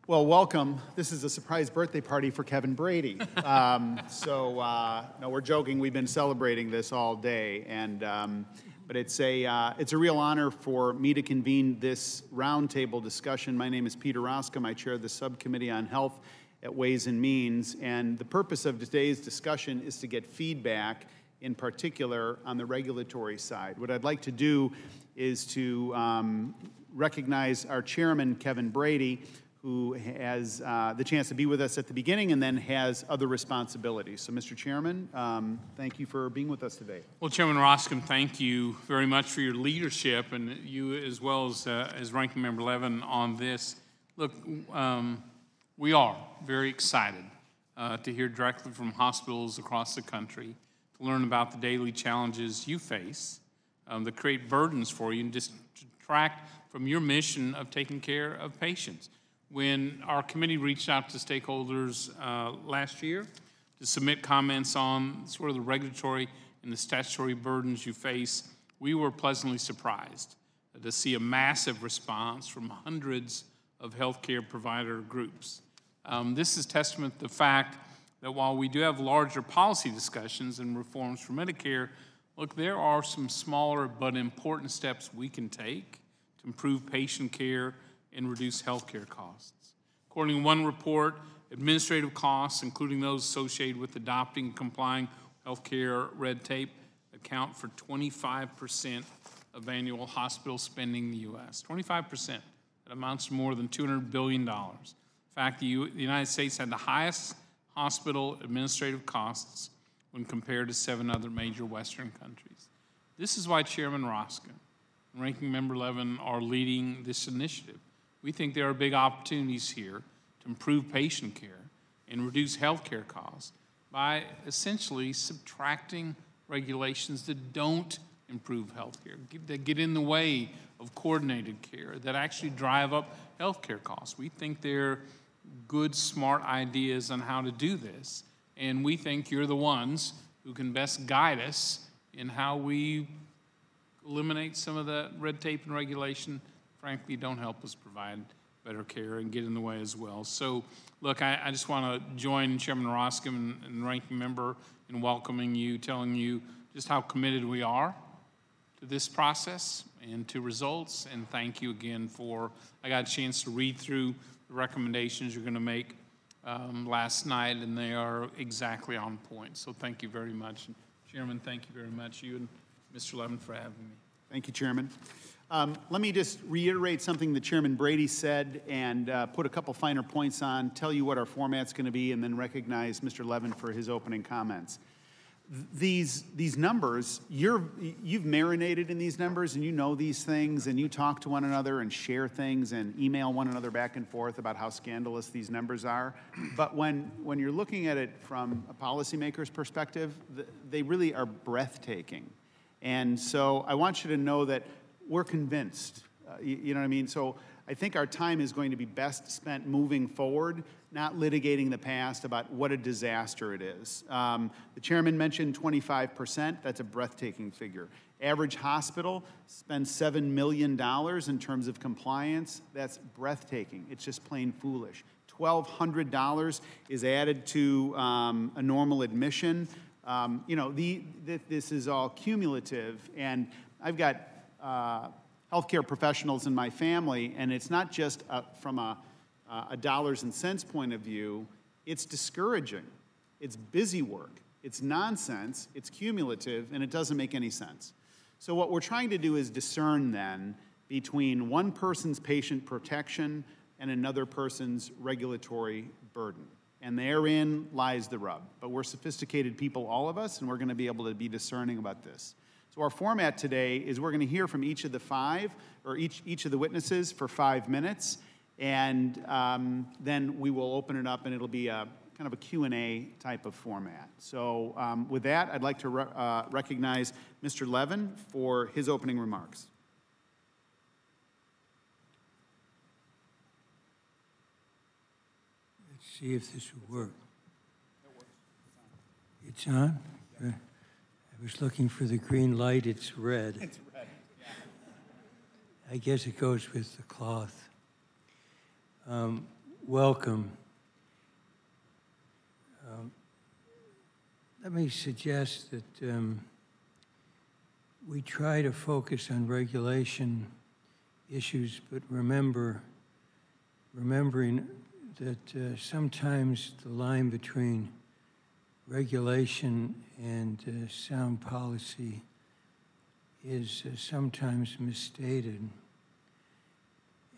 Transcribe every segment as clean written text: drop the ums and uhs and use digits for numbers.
Well, welcome. This is a surprise birthday party for Kevin Brady. No, we're joking. We've been celebrating this all day, but it's a real honor for me to convene this roundtable discussion. My name is Peter Roscom. I chair the subcommittee on health at Ways and Means, and the purpose of today's discussion is to get feedback, in particular on the regulatory side. What I'd like to do is to recognize our chairman, Kevin Brady, who has the chance to be with us at the beginning and then has other responsibilities. So, Mr. Chairman, thank you for being with us today. Well, Chairman Roscom, thank you very much for your leadership, and you as well as Ranking Member Levin on this. Look, we are very excited to hear directly from hospitals across the country, to learn about the daily challenges you face that create burdens for you and distract from your mission of taking care of patients. When our committee reached out to stakeholders last year to submit comments on sort of the regulatory and the statutory burdens you face, we were pleasantly surprised to see a massive response from hundreds of healthcare provider groups. This is testament to the fact that while we do have larger policy discussions and reforms for Medicare, look, there are some smaller but important steps we can take to improve patient care and reduce healthcare costs. According to one report, administrative costs, including those associated with adopting and complying with healthcare red tape, account for 25% of annual hospital spending in the U.S. 25%. That amounts to more than $200 billion. In fact, the United States had the highest hospital administrative costs when compared to 7 other major Western countries. This is why Chairman Roscom and Ranking Member Levin are leading this initiative. We think there are big opportunities here to improve patient care and reduce health care costs by essentially subtracting regulations that don't improve health care, that get in the way of coordinated care, that actually drive up health care costs. We think they're good, smart ideas on how to do this, and we think you're the ones who can best guide us in how we eliminate some of the red tape and regulation frankly don't help us provide better care and get in the way as well. So, look, I just want to join Chairman Roscom and Ranking Member in welcoming you, telling you just how committed we are to this process and to results, and thank you again for, I got a chance to read through the recommendations you're going to make last night, and they are exactly on point. So thank you very much. And Chairman, thank you very much, you and Mr. Levin, for having me. Thank you, Chairman. Let me just reiterate something that Chairman Brady said and put a couple finer points on, tell you what our format's going to be, and then recognize Mr. Levin for his opening comments. These numbers, you've marinated in these numbers, and you know these things, and you talk to one another and share things and email one another back and forth about how scandalous these numbers are. But when you're looking at it from a policymaker's perspective, they really are breathtaking. And so I want you to know that we're convinced, you know what I mean? So I think our time is going to be best spent moving forward, not litigating the past about what a disaster it is. The chairman mentioned 25%. That's a breathtaking figure. Average hospital spends $7 million in terms of compliance. That's breathtaking. It's just plain foolish. $1,200 is added to a normal admission. You know, this is all cumulative, and I've got healthcare professionals in my family, and it's not just from a dollars and cents point of view. It's discouraging. It's busy work. It's nonsense. It's cumulative, and it doesn't make any sense. So what we're trying to do is discern then between one person's patient protection and another person's regulatory burden. And therein lies the rub. But we're sophisticated people, all of us, and we're going to be able to be discerning about this. So our format today is we're going to hear from each of the five, or each of the witnesses for 5 minutes, and then we will open it up, and it'll be a kind of a Q&A type of format. So with that, I'd like to recognize Mr. Levin for his opening remarks. Let's see if this will work. It's on? I was looking for the green light. It's red. It's red, I guess it goes with the cloth. Welcome. Let me suggest that we try to focus on regulation issues, but remembering that sometimes the line between regulation and sound policy is sometimes misstated.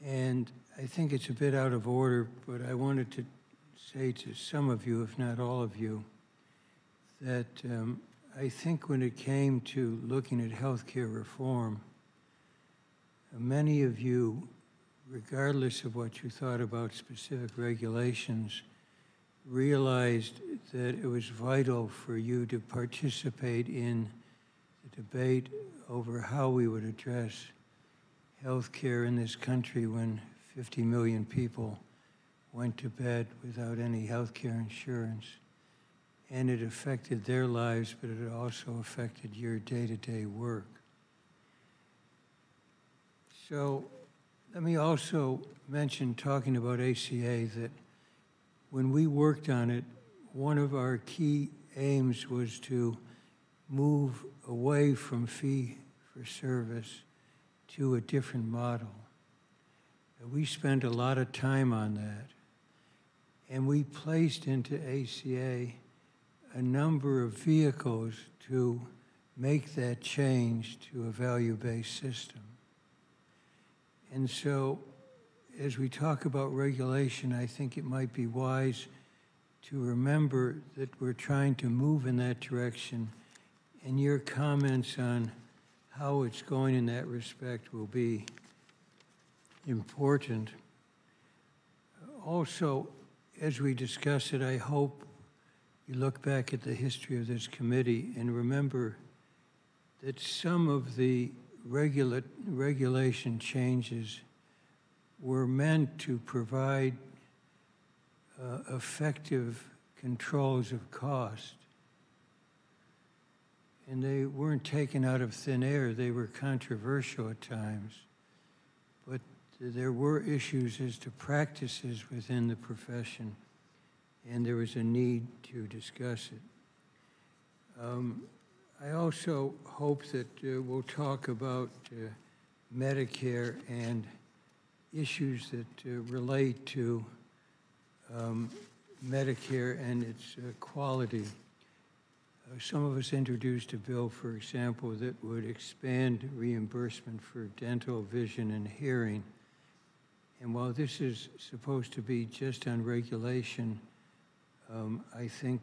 And I think it's a bit out of order, but I wanted to say to some of you, if not all of you, that I think when it came to looking at healthcare reform, many of you, regardless of what you thought about specific regulations, realized that it was vital for you to participate in the debate over how we would address healthcare in this country when 50 million people went to bed without any healthcare insurance. And it affected their lives, but it also affected your day-to-day work. So let me also mention, talking about ACA, that when we worked on it, one of our key aims was to move away from fee-for-service to a different model. We spent a lot of time on that, and we placed into ACA a number of vehicles to make that change to a value-based system. And so, as we talk about regulation, I think it might be wise to remember that we're trying to move in that direction, and your comments on how it's going in that respect will be important. Also, as we discuss it, I hope you look back at the history of this committee and remember that some of the regulation changes were meant to provide effective controls of cost. And they weren't taken out of thin air. They were controversial at times. But there were issues as to practices within the profession, and there was a need to discuss it. I also hope that we'll talk about Medicare and issues that relate to Medicare and its quality. Some of us introduced a bill, for example, that would expand reimbursement for dental, vision, and hearing. And while this is supposed to be just on regulation, I think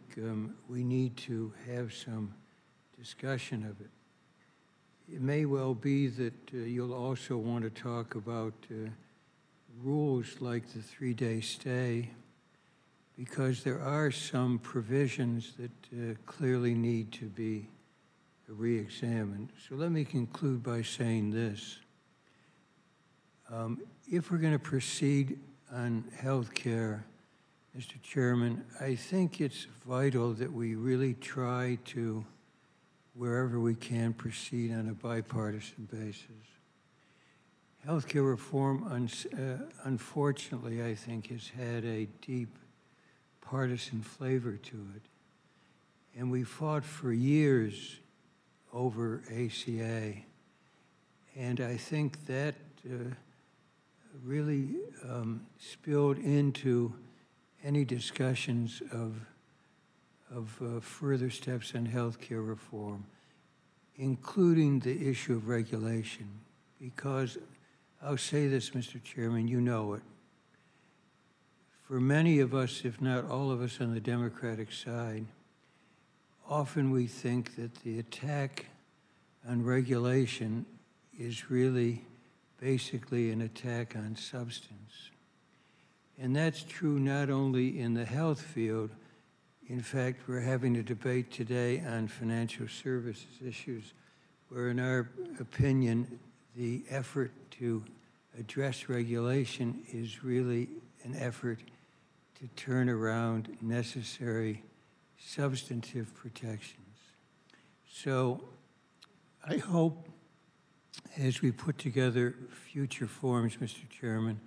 we need to have some discussion of it. It may well be that you'll also want to talk about rules like the 3-day stay, because there are some provisions that clearly need to be re-examined. So let me conclude by saying this. If we're going to proceed on health care, Mr. Chairman, I think it's vital that we really try to, wherever we can, proceed on a bipartisan basis. Healthcare reform, unfortunately, I think, has had a deep partisan flavor to it. And we fought for years over ACA. And I think that really spilled into any discussions of further steps in healthcare reform, including the issue of regulation. Because I'll say this, Mr. Chairman, you know it. For many of us, if not all of us on the Democratic side, often we think that the attack on regulation is really basically an attack on substance. And that's true not only in the health field. In fact, we're having a debate today on financial services issues, where in our opinion, the effort to address regulation is really an effort to turn around necessary substantive protections. So I hope as we put together future forms, Mr. Chairman,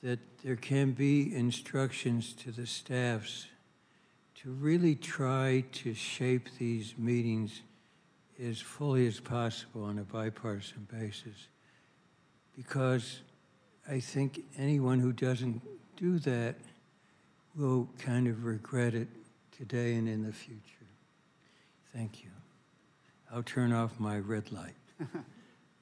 that there can be instructions to the staffs to really try to shape these meetings as fully as possible on a bipartisan basis. Because I think anyone who doesn't do that will kind of regret it today and in the future. Thank you. I'll turn off my red light.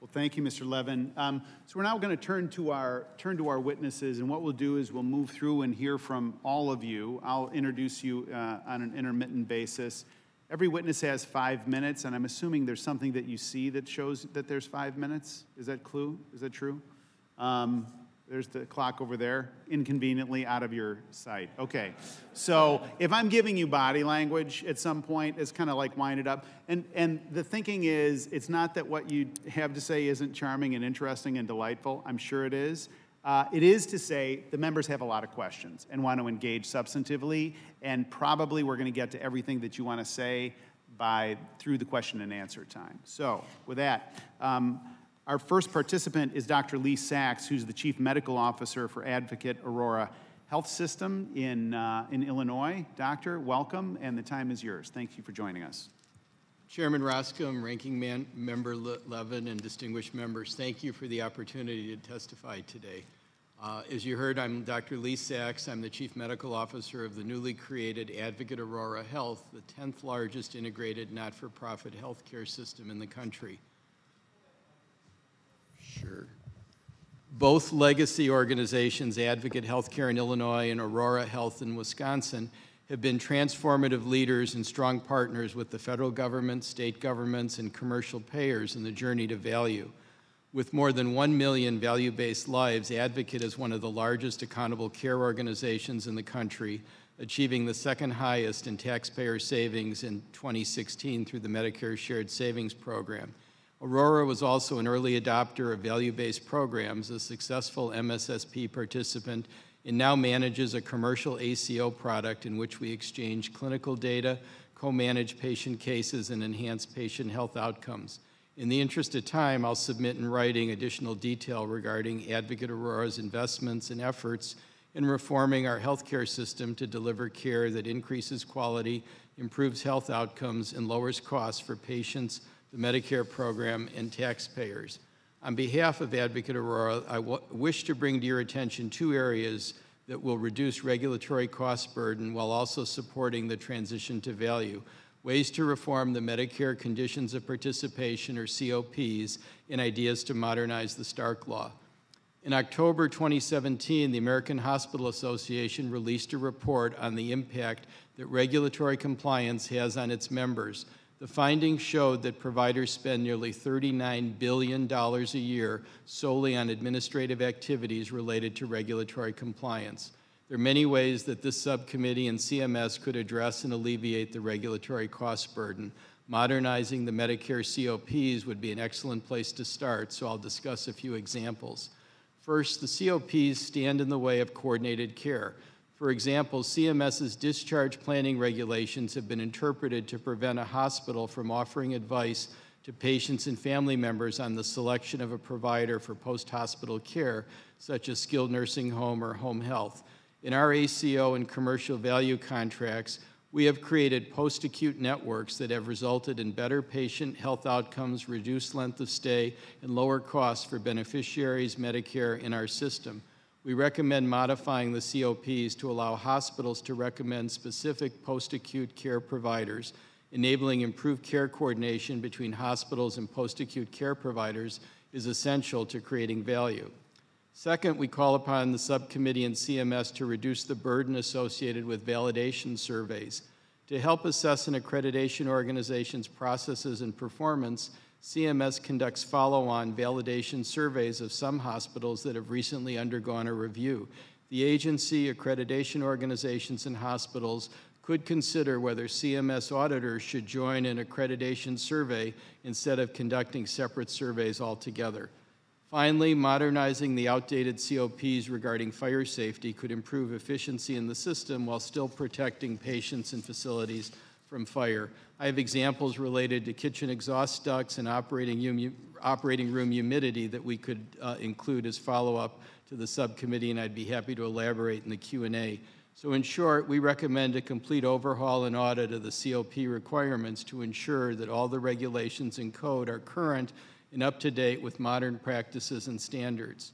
Well, thank you, Mr. Levin. So we're now going to turn to our witnesses, and what we'll do is we'll move through and hear from all of you. I'll introduce you on an intermittent basis. Every witness has 5 minutes, and I'm assuming there's something that you see that shows that there's 5 minutes. Is that true? There's the clock over there, inconveniently out of your sight. Okay, so if I'm giving you body language at some point, it's kind of like wind it up. And the thinking is, it's not that what you have to say isn't charming and interesting and delightful. I'm sure it is. It is to say the members have a lot of questions and want to engage substantively, and probably we're going to get to everything that you want to say through the question and answer time. So with that, our first participant is Dr. Lee Sachs, who's the Chief Medical Officer for Advocate Aurora Health System in Illinois. Doctor, welcome, and the time is yours. Thank you for joining us. Chairman Roscom, Ranking Member Levin, and distinguished members, thank you for the opportunity to testify today. As you heard, I'm Dr. Lee Sachs. I'm the Chief Medical Officer of the newly created Advocate Aurora Health, the 10th largest integrated not-for-profit healthcare system in the country. Sure. Both legacy organizations, Advocate Healthcare in Illinois and Aurora Health in Wisconsin, have been transformative leaders and strong partners with the federal government, state governments, and commercial payers in the journey to value. With more than 1 million value-based lives, Advocate is one of the largest accountable care organizations in the country, achieving the second highest in taxpayer savings in 2016 through the Medicare Shared Savings Program. Aurora was also an early adopter of value-based programs, a successful MSSP participant, and now manages a commercial ACO product in which we exchange clinical data, co-manage patient cases, and enhance patient health outcomes. In the interest of time, I'll submit in writing additional detail regarding Advocate Aurora's investments and efforts in reforming our healthcare system to deliver care that increases quality, improves health outcomes, and lowers costs for patients, the Medicare program, and taxpayers. On behalf of Advocate Aurora, I wish to bring to your attention 2 areas that will reduce regulatory cost burden while also supporting the transition to value: ways to reform the Medicare Conditions of Participation, or COPs, and ideas to modernize the Stark Law. In October 2017, the American Hospital Association released a report on the impact that regulatory compliance has on its members. The findings showed that providers spend nearly $39 billion a year solely on administrative activities related to regulatory compliance. There are many ways that this subcommittee and CMS could address and alleviate the regulatory cost burden. Modernizing the Medicare COPs would be an excellent place to start, so I'll discuss a few examples. First, the COPs stand in the way of coordinated care. For example, CMS's discharge planning regulations have been interpreted to prevent a hospital from offering advice to patients and family members on the selection of a provider for post-hospital care, such as skilled nursing home or home health. In our ACO and commercial value contracts, we have created post-acute networks that have resulted in better patient health outcomes, reduced length of stay, and lower costs for beneficiaries, Medicare, in our system. We recommend modifying the COPs to allow hospitals to recommend specific post-acute care providers. Enabling improved care coordination between hospitals and post-acute care providers is essential to creating value. Second, we call upon the subcommittee and CMS to reduce the burden associated with validation surveys. To help assess an accreditation organization's processes and performance, CMS conducts follow-on validation surveys of some hospitals that have recently undergone a review. The agency, accreditation organizations, and hospitals could consider whether CMS auditors should join an accreditation survey instead of conducting separate surveys altogether. Finally, modernizing the outdated COPs regarding fire safety could improve efficiency in the system while still protecting patients and facilities from fire. I have examples related to kitchen exhaust ducts and operating operating room humidity that we could include as follow-up to the subcommittee, and I'd be happy to elaborate in the Q&A. So in short, we recommend a complete overhaul and audit of the COP requirements to ensure that all the regulations and code are current and up to date with modern practices and standards.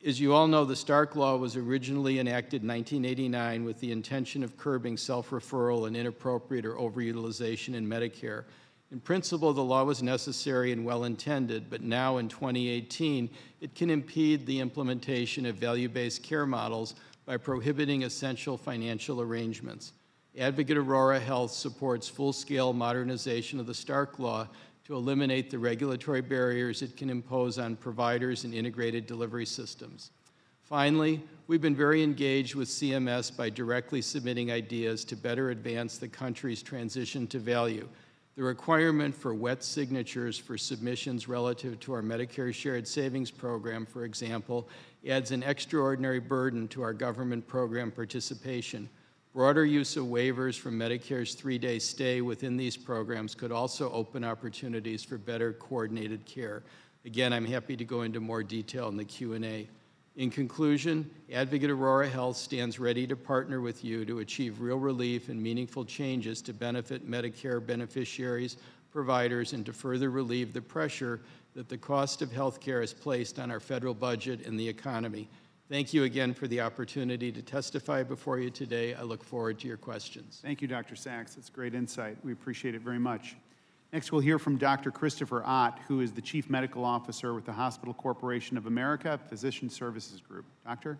As you all know, the Stark Law was originally enacted in 1989 with the intention of curbing self-referral and inappropriate or overutilization in Medicare. In principle, the law was necessary and well-intended, but now in 2018, it can impede the implementation of value-based care models by prohibiting essential financial arrangements. Advocate Aurora Health supports full-scale modernization of the Stark Law to eliminate the regulatory barriers it can impose on providers and integrated delivery systems. Finally, we've been very engaged with CMS by directly submitting ideas to better advance the country's transition to value. The requirement for wet signatures for submissions relative to our Medicare Shared Savings Program, for example, adds an extraordinary burden to our government program participation. Broader use of waivers from Medicare's 3-day stay within these programs could also open opportunities for better coordinated care. Again, I'm happy to go into more detail in the Q&A. In conclusion, Advocate Aurora Health stands ready to partner with you to achieve real relief and meaningful changes to benefit Medicare beneficiaries, providers, and to further relieve the pressure that the cost of health care has placed on our federal budget and the economy. Thank you again for the opportunity to testify before you today. I look forward to your questions. Thank you, Dr. Sachs. That's great insight. We appreciate it very much. Next, we'll hear from Dr. Christopher Ott, who is the Chief Medical Officer with the Hospital Corporation of America Physician Services Group. Doctor?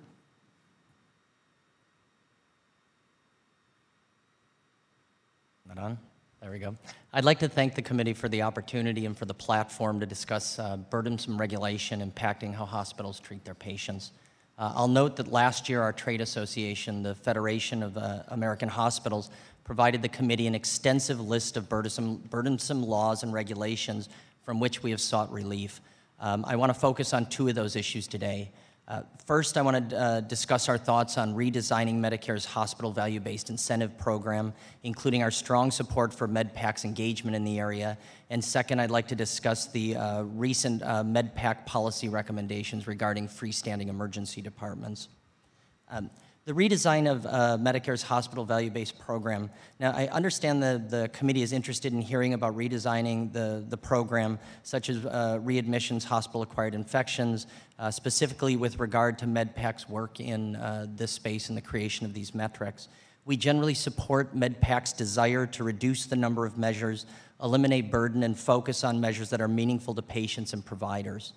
Not on? There we go. I'd like to thank the committee for the opportunity and for the platform to discuss burdensome regulation impacting how hospitals treat their patients. I'll note that last year our trade association, the Federation of American Hospitals, provided the committee an extensive list of burdensome laws and regulations from which we have sought relief. I want to focus on 2 of those issues today. First, I want to discuss our thoughts on redesigning Medicare's hospital value-based incentive program, including our strong support for MedPAC's engagement in the area. And second, I'd like to discuss the recent MedPAC policy recommendations regarding freestanding emergency departments. The redesign of Medicare's hospital value-based program. Now, I understand the committee is interested in hearing about redesigning the program, such as readmissions, hospital-acquired infections, specifically with regard to MedPAC's work in this space and the creation of these metrics. We generally support MedPAC's desire to reduce the number of measures, eliminate burden, and focus on measures that are meaningful to patients and providers.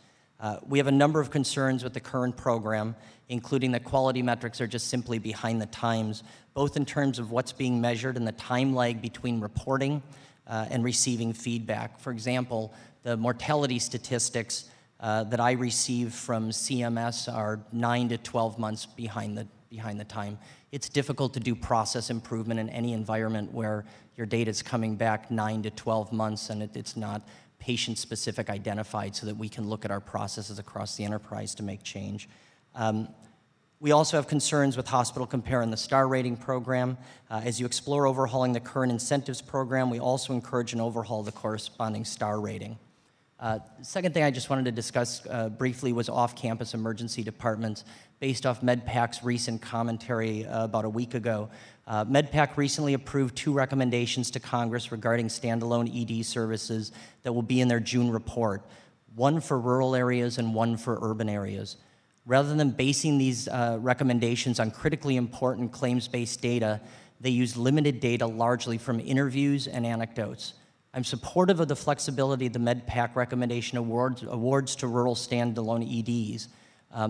We have a number of concerns with the current program, including that quality metrics are just simply behind the times, both in terms of what's being measured and the time lag between reporting and receiving feedback. For example, the mortality statistics that I receive from CMS are 9 to 12 months behind the time. It's difficult to do process improvement in any environment where your data is coming back 9 to 12 months and it's not patient-specific identified so that we can look at our processes across the enterprise to make change. We also have concerns with Hospital Compare and the star rating program. As you explore overhauling the current incentives program, we also encourage an overhaul of the corresponding star rating. Second thing I just wanted to discuss briefly was off-campus emergency departments based off MedPAC's recent commentary about a week ago. MedPAC recently approved 2 recommendations to Congress regarding standalone ED services that will be in their June report, one for rural areas and one for urban areas. Rather than basing these recommendations on critically important claims-based data, they use limited data largely from interviews and anecdotes. I'm supportive of the flexibility the MedPAC recommendation awards to rural standalone EDs.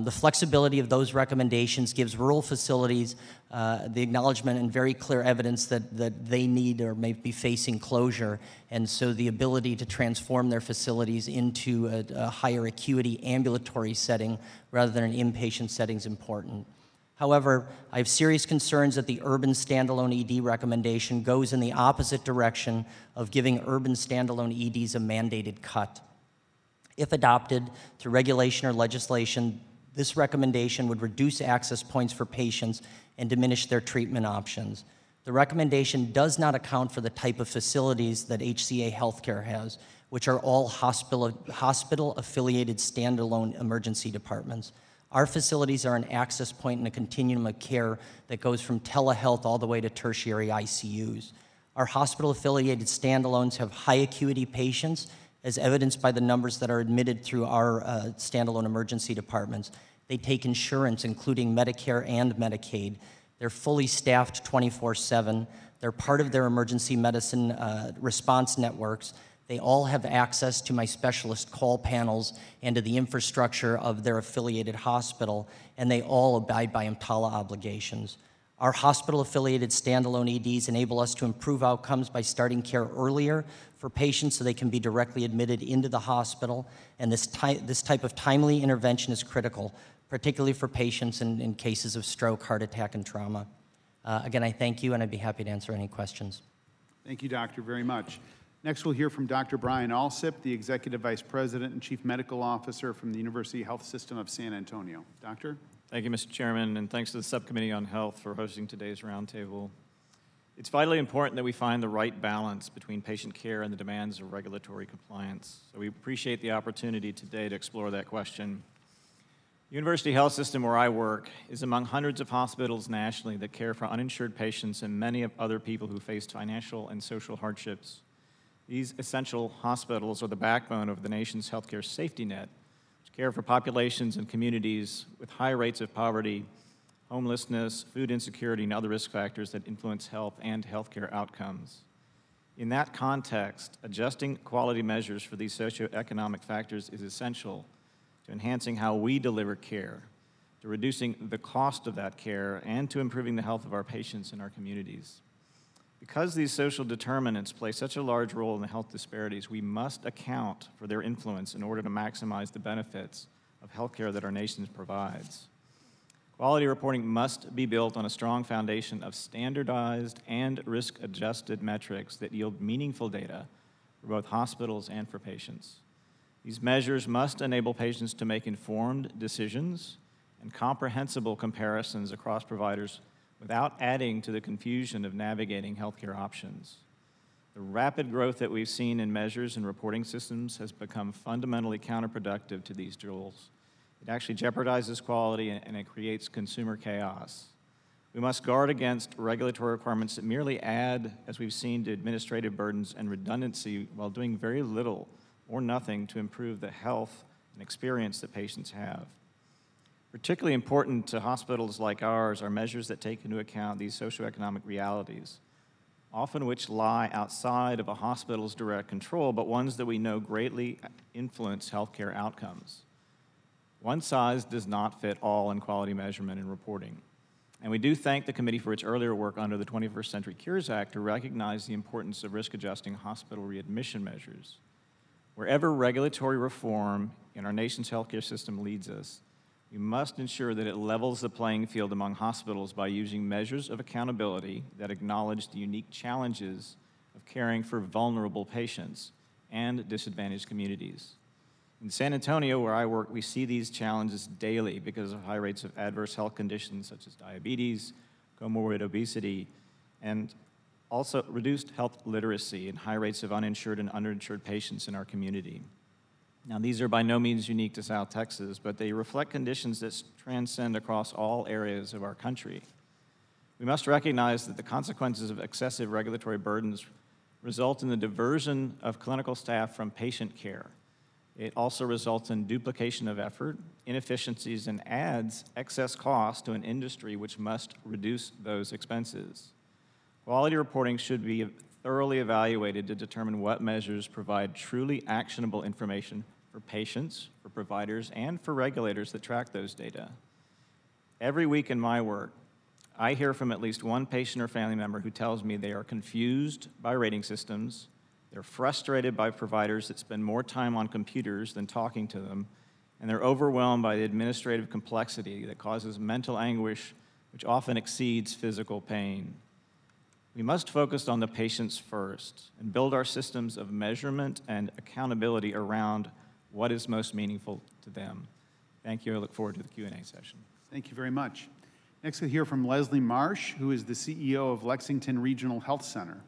The flexibility of those recommendations gives rural facilities the acknowledgement and very clear evidence that they need or may be facing closure, and so the ability to transform their facilities into a higher acuity ambulatory setting rather than an inpatient setting is important. However, I have serious concerns that the urban standalone ED recommendation goes in the opposite direction of giving urban standalone EDs a mandated cut. If adopted through regulation or legislation, this recommendation would reduce access points for patients and diminish their treatment options. The recommendation does not account for the type of facilities that HCA Healthcare has, which are all hospital-affiliated standalone emergency departments. Our facilities are an access point in a continuum of care that goes from telehealth all the way to tertiary ICUs. Our hospital-affiliated standalones have high acuity patients, as evidenced by the numbers that are admitted through our standalone emergency departments. They take insurance, including Medicare and Medicaid. They're fully staffed 24/7. They're part of their emergency medicine response networks. They all have access to my specialist call panels and to the infrastructure of their affiliated hospital, and they all abide by EMTALA obligations. Our hospital-affiliated standalone EDs enable us to improve outcomes by starting care earlier for patients so they can be directly admitted into the hospital, and this type of timely intervention is critical, particularly for patients in cases of stroke, heart attack, and trauma. Again, I thank you, and I'd be happy to answer any questions. Thank you, Doctor, very much. Next, we'll hear from Dr. Brian Alsip, the Executive Vice President and Chief Medical Officer from the University Health System of San Antonio. Doctor? Thank you, Mr. Chairman, and thanks to the Subcommittee on Health for hosting today's roundtable. It's vitally important that we find the right balance between patient care and the demands of regulatory compliance. So we appreciate the opportunity today to explore that question. University Health System, where I work, is among hundreds of hospitals nationally that care for uninsured patients and many other people who face financial and social hardships. These essential hospitals are the backbone of the nation's healthcare safety net, which care for populations and communities with high rates of poverty, homelessness, food insecurity, and other risk factors that influence health and healthcare outcomes. In that context, adjusting quality measures for these socioeconomic factors is essential to enhancing how we deliver care, to reducing the cost of that care, and to improving the health of our patients and our communities. Because these social determinants play such a large role in the health disparities, we must account for their influence in order to maximize the benefits of healthcare that our nation provides. Quality reporting must be built on a strong foundation of standardized and risk-adjusted metrics that yield meaningful data for both hospitals and for patients. These measures must enable patients to make informed decisions and comprehensible comparisons across providers without adding to the confusion of navigating healthcare options. The rapid growth that we've seen in measures and reporting systems has become fundamentally counterproductive to these goals. It actually jeopardizes quality and it creates consumer chaos. We must guard against regulatory requirements that merely add, as we've seen, to administrative burdens and redundancy while doing very little or nothing to improve the health and experience that patients have. Particularly important to hospitals like ours are measures that take into account these socioeconomic realities, often which lie outside of a hospital's direct control, but ones that we know greatly influence healthcare outcomes. One size does not fit all in quality measurement and reporting. And we do thank the committee for its earlier work under the 21st Century Cures Act to recognize the importance of risk-adjusting hospital readmission measures. Wherever regulatory reform in our nation's healthcare system leads us, we must ensure that it levels the playing field among hospitals by using measures of accountability that acknowledge the unique challenges of caring for vulnerable patients and disadvantaged communities. In San Antonio, where I work, we see these challenges daily because of high rates of adverse health conditions such as diabetes, comorbid obesity, and also reduced health literacy and high rates of uninsured and underinsured patients in our community. Now, these are by no means unique to South Texas, but they reflect conditions that transcend across all areas of our country. We must recognize that the consequences of excessive regulatory burdens result in the diversion of clinical staff from patient care. It also results in duplication of effort, inefficiencies, and adds excess cost to an industry which must reduce those expenses. Quality reporting should be thoroughly evaluated to determine what measures provide truly actionable information for patients, for providers, and for regulators that track those data. Every week in my work, I hear from at least one patient or family member who tells me they are confused by rating systems, they're frustrated by providers that spend more time on computers than talking to them, and they're overwhelmed by the administrative complexity that causes mental anguish, which often exceeds physical pain. We must focus on the patients first and build our systems of measurement and accountability around what is most meaningful to them. Thank you. I look forward to the Q&A session. Thank you very much. Next, we'll hear from Leslie Marsh, who is the CEO of Lexington Regional Health Center.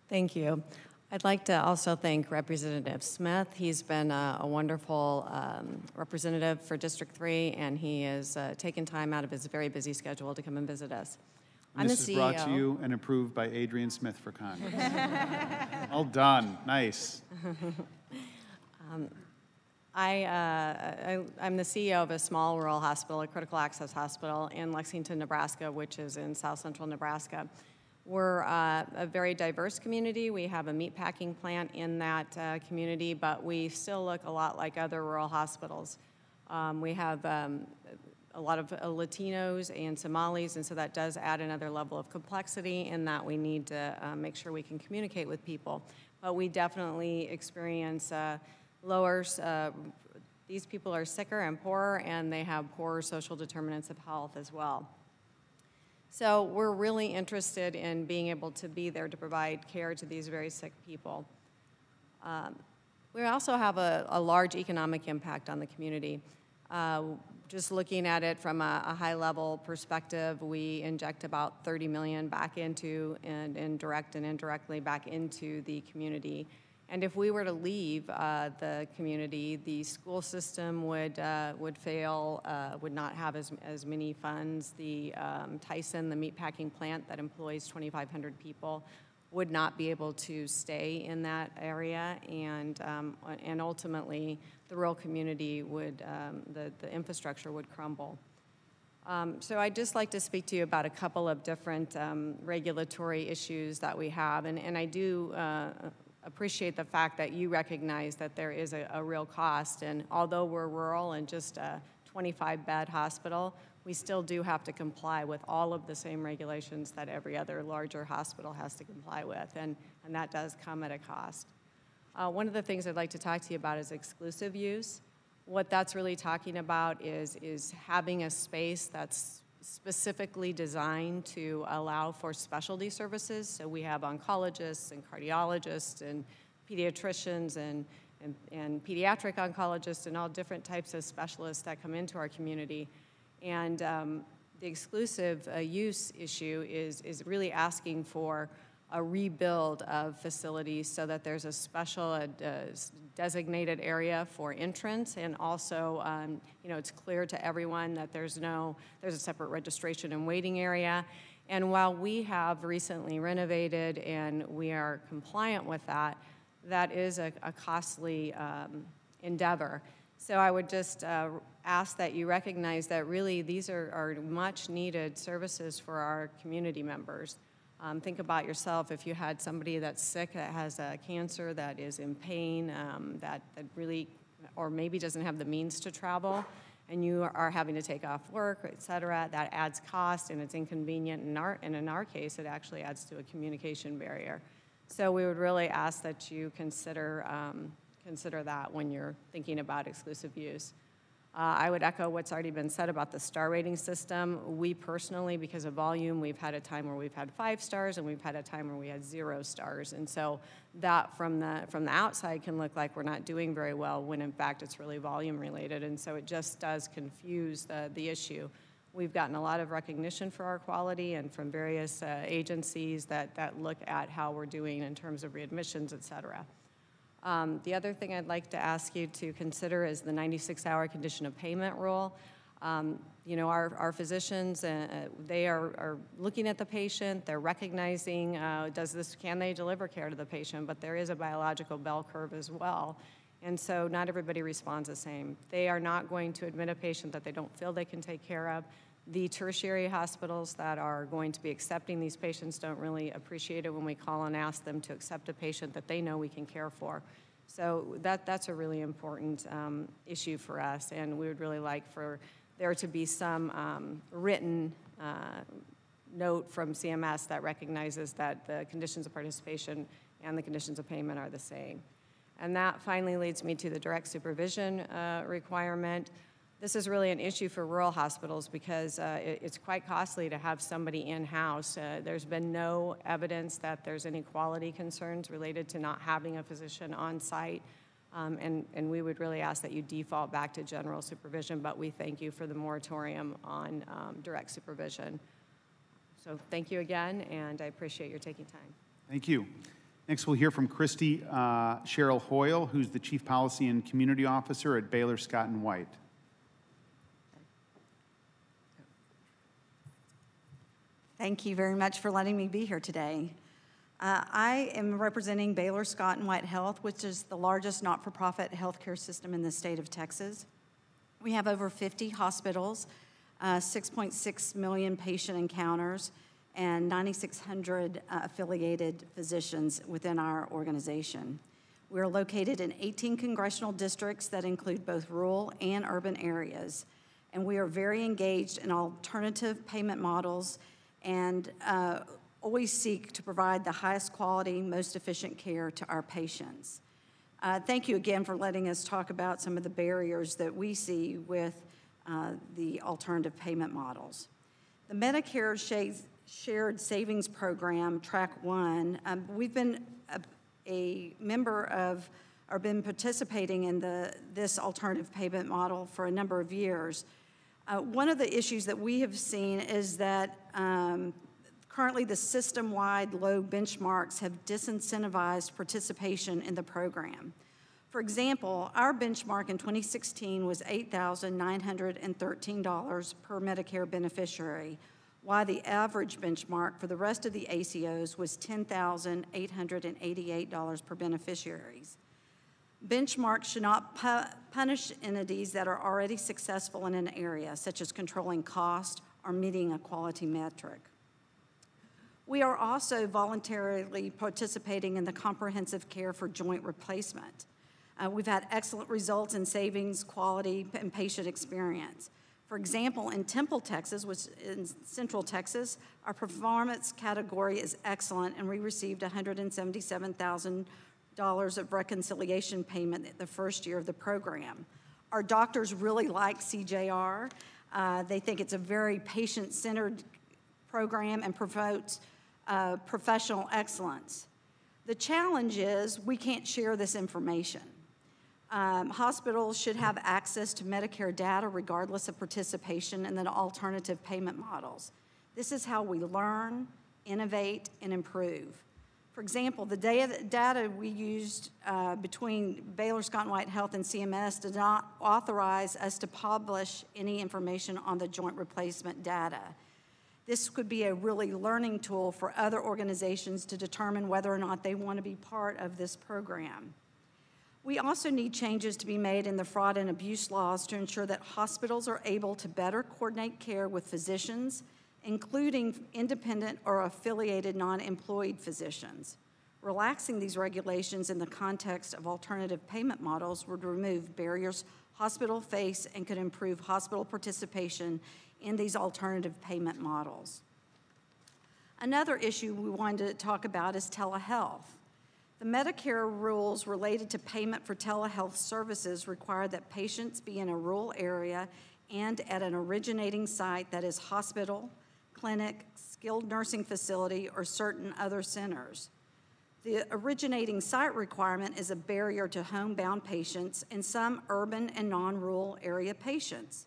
Thank you. I'd like to also thank Representative Smith. He's been a wonderful representative for District 3, and he has taken time out of his very busy schedule to come and visit us. And this is brought to you and approved by Adrian Smith for Congress. All done. Nice. I'm the CEO of a small rural hospital, a critical access hospital in Lexington, Nebraska, which is in south central Nebraska. We're a very diverse community. We have a meatpacking plant in that community, but we still look a lot like other rural hospitals. We have a lot of Latinos and Somalis, and so that does add another level of complexity in that we need to make sure we can communicate with people. But we definitely experience lowers. These people are sicker and poorer, and they have poorer social determinants of health as well. So we're really interested in being able to be there to provide care to these very sick people. We also have a large economic impact on the community. Just looking at it from a high-level perspective, we inject about $30 million back into, and direct and indirectly back into the community. And if we were to leave the community, the school system would fail, would not have as many funds. The Tyson, the meatpacking plant that employs 2,500 people, would not be able to stay in that area, and ultimately the rural community would, the infrastructure would crumble. So I'd just like to speak to you about a couple of different regulatory issues that we have, and I do appreciate the fact that you recognize that there is a real cost, and although we're rural and just a 25-bed hospital, we still do have to comply with all of the same regulations that every other larger hospital has to comply with, and that does come at a cost. One of the things I'd like to talk to you about is exclusive use. What that's really talking about is having a space that's specifically designed to allow for specialty services. So we have oncologists and cardiologists and pediatricians and pediatric oncologists and all different types of specialists that come into our community. And the exclusive use issue is really asking for a rebuild of facilities so that there's a special designated area for entrance, and also it's clear to everyone that there's a separate registration and waiting area. And while we have recently renovated and we are compliant with that, that is a costly endeavor. So I would just ask that you recognize that really these are much needed services for our community members. Think about yourself. If you had somebody that's sick, that has cancer, that is in pain, that really, or maybe doesn't have the means to travel, and you are having to take off work, et cetera, that adds cost and it's inconvenient. And in our case, it actually adds to a communication barrier. So we would really ask that you consider that when you're thinking about exclusive use. I would echo what's already been said about the star rating system. We personally, because of volume, we've had a time where we've had 5 stars and we've had a time where we had 0 stars. And so that from the outside can look like we're not doing very well when in fact it's really volume related. And so it just does confuse the issue. We've gotten a lot of recognition for our quality and from various agencies that look at how we're doing in terms of readmissions, et cetera. The other thing I'd like to ask you to consider is the 96-hour condition of payment rule. Our physicians, they are looking at the patient, they're recognizing, can they deliver care to the patient, but there is a biological bell curve as well. And so not everybody responds the same. They are not going to admit a patient that they don't feel they can take care of. The tertiary hospitals that are going to be accepting these patients don't really appreciate it when we call and ask them to accept a patient that they know we can care for. So that's a really important issue for us, and we would really like for there to be some written note from CMS that recognizes that the conditions of participation and the conditions of payment are the same. And that finally leads me to the direct supervision requirement. This is really an issue for rural hospitals because it's quite costly to have somebody in-house. There's been no evidence that there's any quality concerns related to not having a physician on site. And we would really ask that you default back to general supervision, but we thank you for the moratorium on direct supervision. So thank you again, and I appreciate your taking time. Thank you. Next, we'll hear from Christy Cheryl Hoyle, who's the Chief Policy and Community Officer at Baylor Scott & White. Thank you very much for letting me be here today. I am representing Baylor Scott & White Health, which is the largest not-for-profit healthcare system in the state of Texas. We have over 50 hospitals, 6.6 million patient encounters, and 9,600 affiliated physicians within our organization. We are located in 18 congressional districts that include both rural and urban areas, and we are very engaged in alternative payment models and always seek to provide the highest quality, most efficient care to our patients. Thank you again for letting us talk about some of the barriers that we see with the alternative payment models. The Medicare Shared Savings Program, Track 1, we've been a member of, or been participating in this alternative payment model for a number of years. One of the issues that we have seen is that currently the system-wide low benchmarks have disincentivized participation in the program. For example, our benchmark in 2016 was $8,913 per Medicare beneficiary, while the average benchmark for the rest of the ACOs was $10,888 per beneficiaries. Benchmarks should not punish entities that are already successful in an area, such as controlling cost or meeting a quality metric. We are also voluntarily participating in the comprehensive care for joint replacement. We've had excellent results in savings, quality, and patient experience. For example, in Temple, Texas, which is in Central Texas, our performance category is excellent, and we received $177,000 of reconciliation payment the first year of the program. Our doctors really like CJR. They think it's a very patient-centered program and promotes professional excellence. The challenge is we can't share this information. Hospitals should have access to Medicare data regardless of participation in the alternative payment models. This is how we learn, innovate, and improve. For example, the data we used between Baylor Scott & White Health and CMS did not authorize us to publish any information on the joint replacement data. This could be a really learning tool for other organizations to determine whether or not they want to be part of this program. We also need changes to be made in the fraud and abuse laws to ensure that hospitals are able to better coordinate care with physicians, including independent or affiliated non-employed physicians. Relaxing these regulations in the context of alternative payment models would remove barriers hospitals face and could improve hospital participation in these alternative payment models. Another issue we wanted to talk about is telehealth. The Medicare rules related to payment for telehealth services require that patients be in a rural area and at an originating site that is hospital, clinic, skilled nursing facility, or certain other centers. The originating site requirement is a barrier to homebound patients and some urban and non-rural area patients.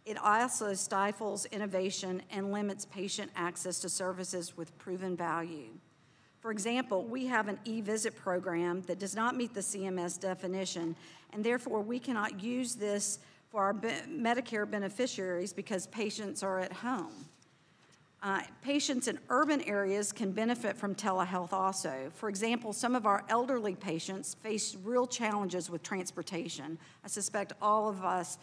It also stifles innovation and limits patient access to services with proven value. For example, we have an e-visit program that does not meet the CMS definition, and therefore we cannot use this for our Medicare beneficiaries because patients are at home. Patients in urban areas can benefit from telehealth also. For example, some of our elderly patients face real challenges with transportation. I suspect all of us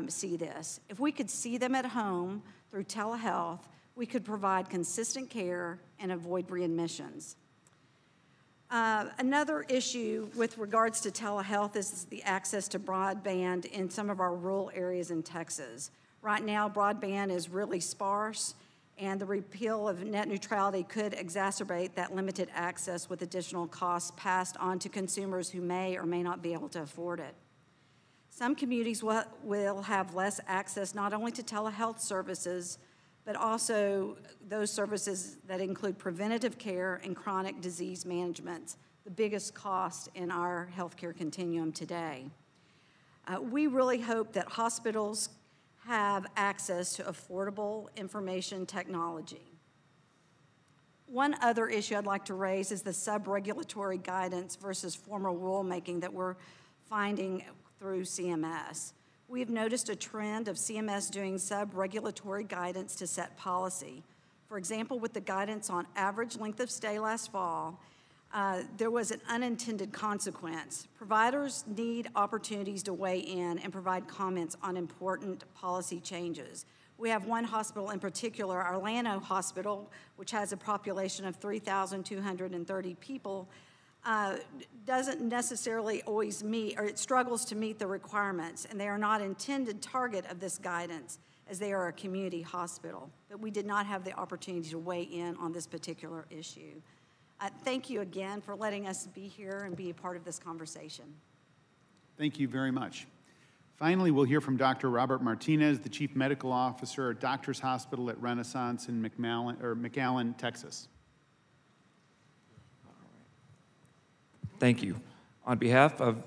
see this. If we could see them at home through telehealth, we could provide consistent care and avoid readmissions. Another issue with regards to telehealth is the access to broadband in some of our rural areas in Texas. Right now, broadband is really sparse, and the repeal of net neutrality could exacerbate that limited access with additional costs passed on to consumers who may or may not be able to afford it. Some communities will have less access not only to telehealth services, but also those services that include preventative care and chronic disease management, the biggest cost in our healthcare continuum today. We really hope that hospitals have access to affordable information technology. One other issue I'd like to raise is the sub-regulatory guidance versus formal rulemaking that we're finding through CMS. We've noticed a trend of CMS doing sub-regulatory guidance to set policy. For example, with the guidance on average length of stay last fall, there was an unintended consequence. Providers need opportunities to weigh in and provide comments on important policy changes. We have one hospital in particular, Orlando Hospital, which has a population of 3,230 people, doesn't necessarily always meet, or it struggles to meet the requirements, and they are not intended target of this guidance as they are a community hospital. But we did not have the opportunity to weigh in on this particular issue. Thank you again for letting us be here and be a part of this conversation. Thank you very much. Finally, we'll hear from Dr. Robert Martinez, the Chief Medical Officer at Doctors Hospital at Renaissance in McAllen, Texas. Thank you. On behalf of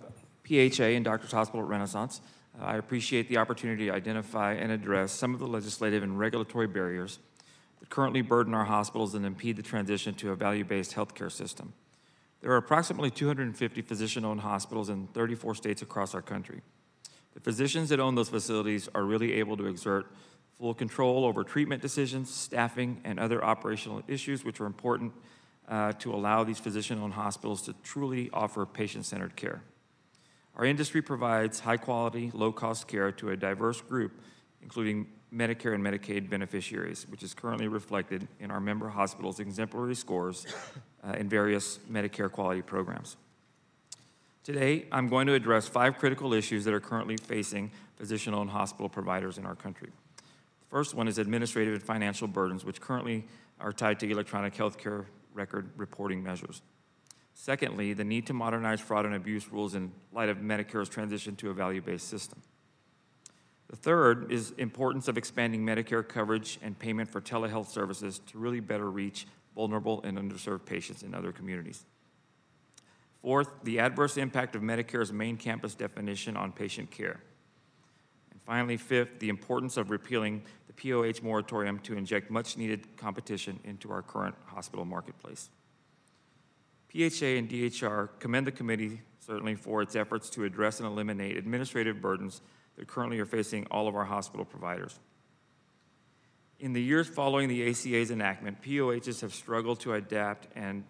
PHA and Doctors Hospital at Renaissance, I appreciate the opportunity to identify and address some of the legislative and regulatory barriers that currently burden our hospitals and impede the transition to a value-based healthcare system. There are approximately 250 physician-owned hospitals in 34 states across our country. The physicians that own those facilities are really able to exert full control over treatment decisions, staffing, and other operational issues, which are important to allow these physician-owned hospitals to truly offer patient-centered care. Our industry provides high-quality, low-cost care to a diverse group, including Medicare and Medicaid beneficiaries, which is currently reflected in our member hospitals' exemplary scores in various Medicare quality programs. Today, I'm going to address 5 critical issues that are currently facing physician-owned hospital providers in our country. The first one is administrative and financial burdens, which currently are tied to electronic healthcare record reporting measures. Secondly, the need to modernize fraud and abuse rules in light of Medicare's transition to a value-based system. The third is importance of expanding Medicare coverage and payment for telehealth services to really better reach vulnerable and underserved patients in other communities. Fourth, the adverse impact of Medicare's main campus definition on patient care. And finally, fifth, the importance of repealing the POH moratorium to inject much-needed competition into our current hospital marketplace. PHA and DHR commend the committee certainly for its efforts to address and eliminate administrative burdens that currently are facing all of our hospital providers. In the years following the ACA's enactment, POHs have struggled to adapt and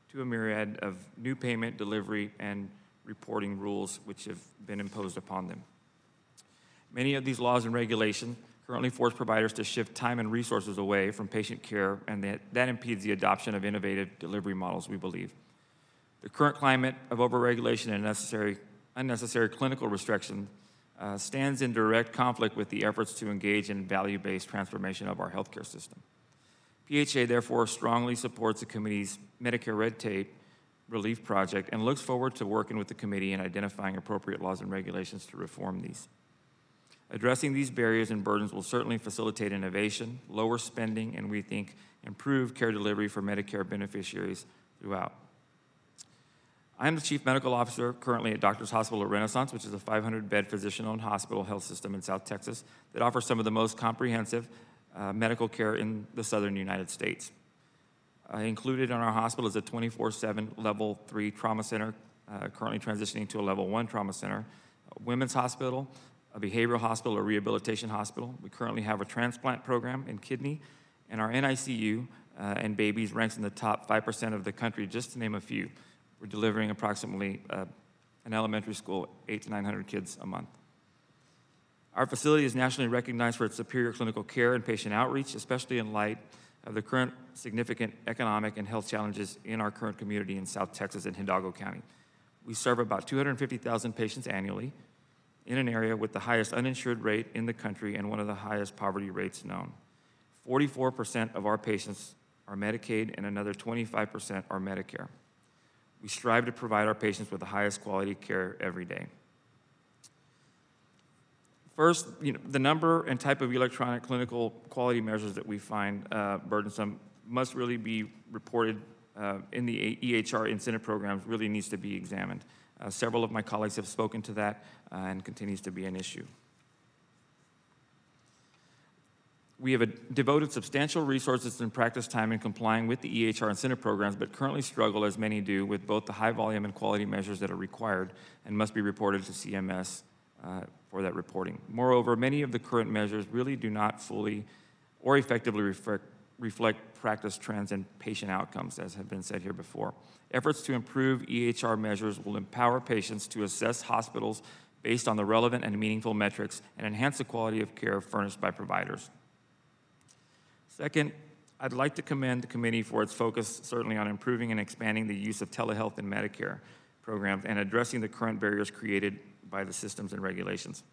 to a myriad of new payment, delivery, and reporting rules which have been imposed upon them. Many of these laws and regulations currently force providers to shift time and resources away from patient care, and that impedes the adoption of innovative delivery models, we believe. The current climate of overregulation and unnecessary clinical restriction stands in direct conflict with the efforts to engage in value-based transformation of our healthcare system. PHA therefore strongly supports the committee's Medicare red tape relief project and looks forward to working with the committee in identifying appropriate laws and regulations to reform these. Addressing these barriers and burdens will certainly facilitate innovation, lower spending, and we think improve care delivery for Medicare beneficiaries throughout. I'm the Chief Medical Officer currently at Doctors Hospital at Renaissance, which is a 500-bed physician-owned hospital health system in South Texas that offers some of the most comprehensive medical care in the southern United States. Included in our hospital is a 24/7 level 3 trauma center, currently transitioning to a level 1 trauma center, a women's hospital, a behavioral hospital, a rehabilitation hospital. We currently have a transplant program in kidney, and our NICU and babies ranks in the top 5% of the country, just to name a few. We're delivering approximately an elementary school, 800 to 900 kids a month. Our facility is nationally recognized for its superior clinical care and patient outreach, especially in light of the current significant economic and health challenges in our current community in South Texas and Hidalgo County. We serve about 250,000 patients annually in an area with the highest uninsured rate in the country and one of the highest poverty rates known. 44% of our patients are Medicaid and another 25% are Medicare. We strive to provide our patients with the highest quality care every day. First, the number and type of electronic clinical quality measures that we find burdensome must really be reported in the EHR incentive programs, really needs to be examined. Several of my colleagues have spoken to that and continues to be an issue. We have devoted substantial resources and practice time in complying with the EHR incentive programs, but currently struggle, as many do, with both the high volume and quality measures that are required and must be reported to CMS for that reporting. Moreover, many of the current measures really do not fully or effectively reflect practice trends and patient outcomes, as have been said here before. Efforts to improve EHR measures will empower patients to assess hospitals based on the relevant and meaningful metrics and enhance the quality of care furnished by providers. Second, I'd like to commend the committee for its focus certainly on improving and expanding the use of telehealth and Medicare programs and addressing the current barriers created by the systems and regulations.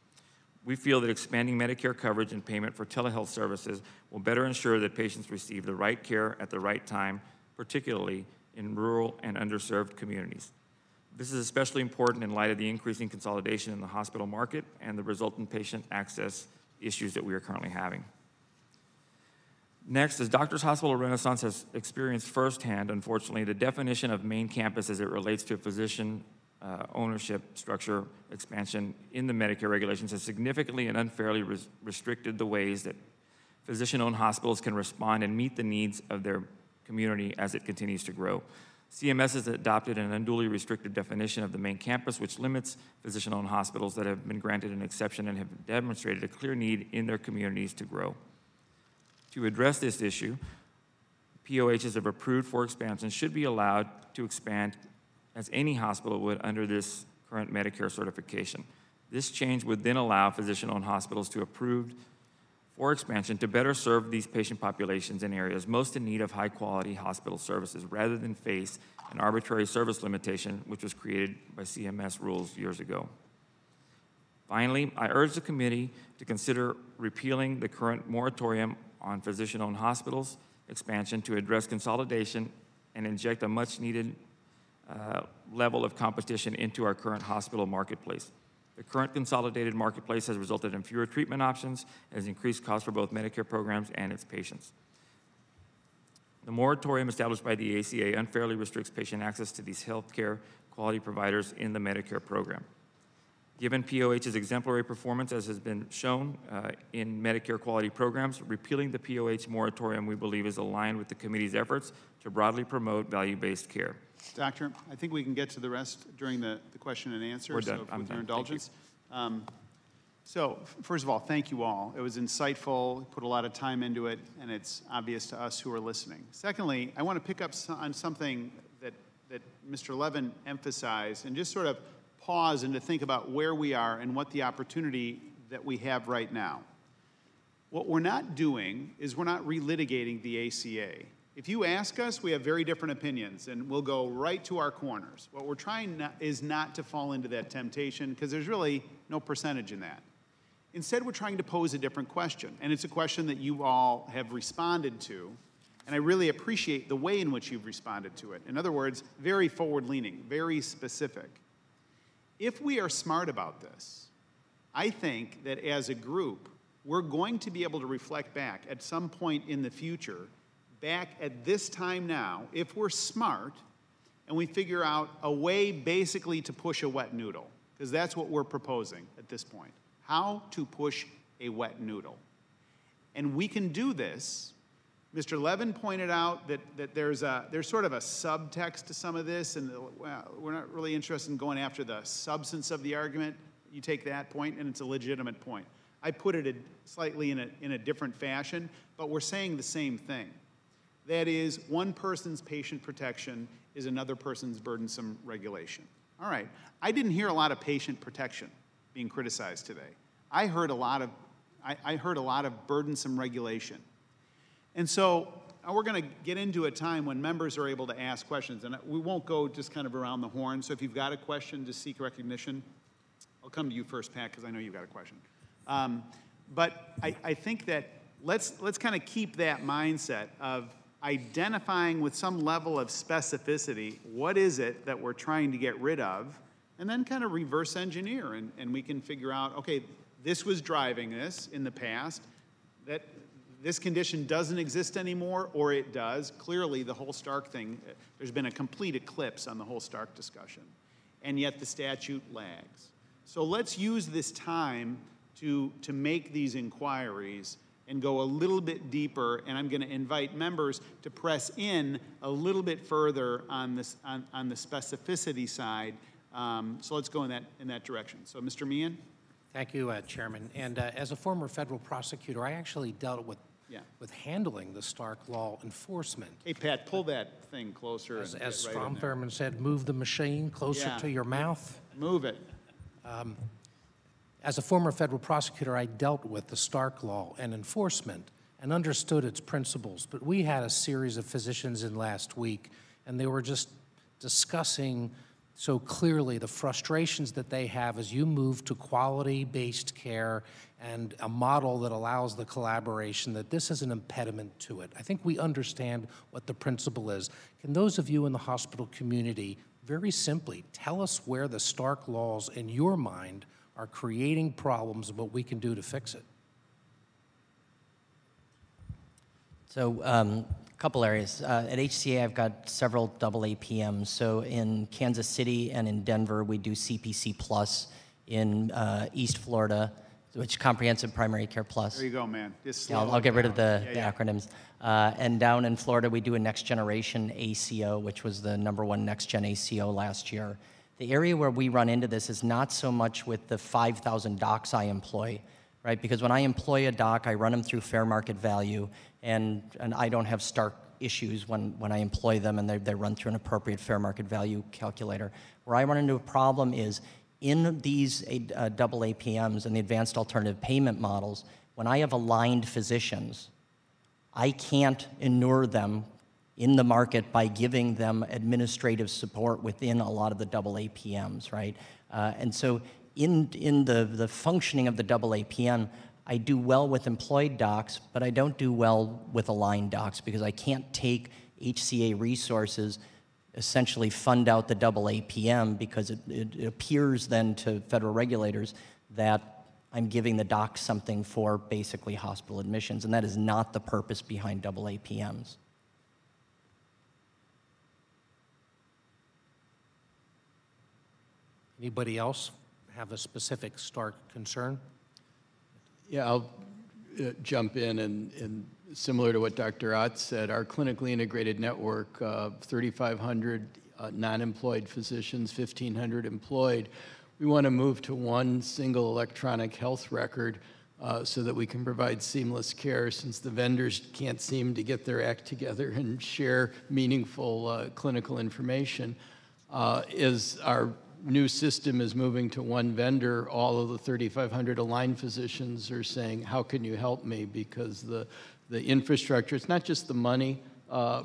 We feel that expanding Medicare coverage and payment for telehealth services will better ensure that patients receive the right care at the right time, particularly in rural and underserved communities. This is especially important in light of the increasing consolidation in the hospital market and the resultant patient access issues that we are currently having. Next, as Doctors Hospital Renaissance has experienced firsthand, unfortunately, the definition of main campus as it relates to physician ownership structure expansion in the Medicare regulations has significantly and unfairly restricted the ways that physician-owned hospitals can respond and meet the needs of their community as it continues to grow. CMS has adopted an unduly restricted definition of the main campus, which limits physician-owned hospitals that have been granted an exception and have demonstrated a clear need in their communities to grow. To address this issue, POHs have approved for expansion should be allowed to expand as any hospital would under this current Medicare certification. This change would then allow physician-owned hospitals to approve for expansion to better serve these patient populations in areas most in need of high-quality hospital services rather than face an arbitrary service limitation which was created by CMS rules years ago. Finally, I urge the committee to consider repealing the current moratorium on physician-owned hospitals expansion to address consolidation and inject a much-needed level of competition into our current hospital marketplace. The current consolidated marketplace has resulted in fewer treatment options and has increased costs for both Medicare programs and its patients. The moratorium established by the ACA unfairly restricts patient access to these healthcare quality providers in the Medicare program. Given POH's exemplary performance, as has been shown in Medicare quality programs, repealing the POH moratorium, we believe, is aligned with the committee's efforts to broadly promote value-based care. Doctor, I think we can get to the rest during the question and answer. We're done. So with your indulgence. So first of all, thank you all. It was insightful, put a lot of time into it, and it's obvious to us who are listening. Secondly, I want to pick up on something that Mr. Levin emphasized and just sort of pause and to think about where we are and what the opportunity that we have right now. What we're not doing is we're not relitigating the ACA. If you ask us, we have very different opinions, and we'll go right to our corners. What we're trying is not to fall into that temptation, because there's really no percentage in that. Instead, we're trying to pose a different question, and it's a question that you all have responded to, and I really appreciate the way in which you've responded to it. In other words, very forward-leaning, very specific. If we are smart about this, I think that as a group, we're going to be able to reflect back at some point in the future, back at this time now, if we're smart, and we figure out a way basically to push a wet noodle, because that's what we're proposing at this point, how to push a wet noodle. And we can do this. Mr. Levin pointed out that there's sort of a subtext to some of this, and well, we're not really interested in going after the substance of the argument. You take that point, and it's a legitimate point. I put it slightly in a different fashion, but we're saying the same thing. That is, one person's patient protection is another person's burdensome regulation. All right, I didn't hear a lot of patient protection being criticized today. I heard a lot of burdensome regulation. And so we're going to get into a time when members are able to ask questions, and we won't go just kind of around the horn. So if you've got a question to seek recognition, I'll come to you first, Pat, because I know you've got a question. But I think that let's kind of keep that mindset of identifying with some level of specificity what is it that we're trying to get rid of, and then kind of reverse engineer, and we can figure out, okay, this was driving this in the past, that this condition doesn't exist anymore, or it does. Clearly, the whole Stark thing, there's been a complete eclipse on the whole Stark discussion, and yet the statute lags. So let's use this time to make these inquiries and go a little bit deeper, and I'm going to invite members to press in a little bit further on this on the specificity side. So let's go in that direction. So, Mr. Meehan. Thank you, Chairman. And as a former federal prosecutor, I actually dealt with handling the Stark law enforcement. Hey, Pat, pull that thing closer. As Strom Thurmond said, move the machine closer to your mouth. Move it. As a former federal prosecutor, I dealt with the Stark law and enforcement and understood its principles. But we had a series of physicians in last week, and they were just discussing so clearly the frustrations that they have as you move to quality-based care and a model that allows the collaboration, that this is an impediment to it. I think we understand what the principle is. Can those of you in the hospital community very simply tell us where the Stark laws in your mind are creating problems and what we can do to fix it? So a couple areas. At HCA, I've got several double APMs. So in Kansas City and in Denver, we do CPC Plus. In East Florida, which Comprehensive Primary Care Plus. There you go, man. I'll get rid of the acronyms. And down in Florida, we do a Next Generation ACO, which was the #1 Next Gen ACO last year. The area where we run into this is not so much with the 5,000 docs I employ, right? Because when I employ a doc, I run them through fair market value, and I don't have Stark issues when I employ them and they run through an appropriate fair market value calculator. Where I run into a problem is in these double APMs and the advanced alternative payment models, when I have aligned physicians, I can't inure them in the market by giving them administrative support within a lot of the double APMs, right? And so in the functioning of the double APM, I do well with employed docs, but I don't do well with aligned docs because I can't take HCA resources, essentially fund out the double APM, because it appears then to federal regulators that I'm giving the doc something for basically hospital admissions, and that is not the purpose behind double APMs. Anybody else have a specific Stark concern? Yeah, I'll jump in and similar to what Dr. Ott said, our clinically integrated network of 3,500 non-employed physicians, 1,500 employed, we want to move to one single electronic health record so that we can provide seamless care, since the vendors can't seem to get their act together and share meaningful clinical information. As our new system is moving to one vendor, all of the 3,500 aligned physicians are saying, how can you help me? Because the infrastructure, it's not just the money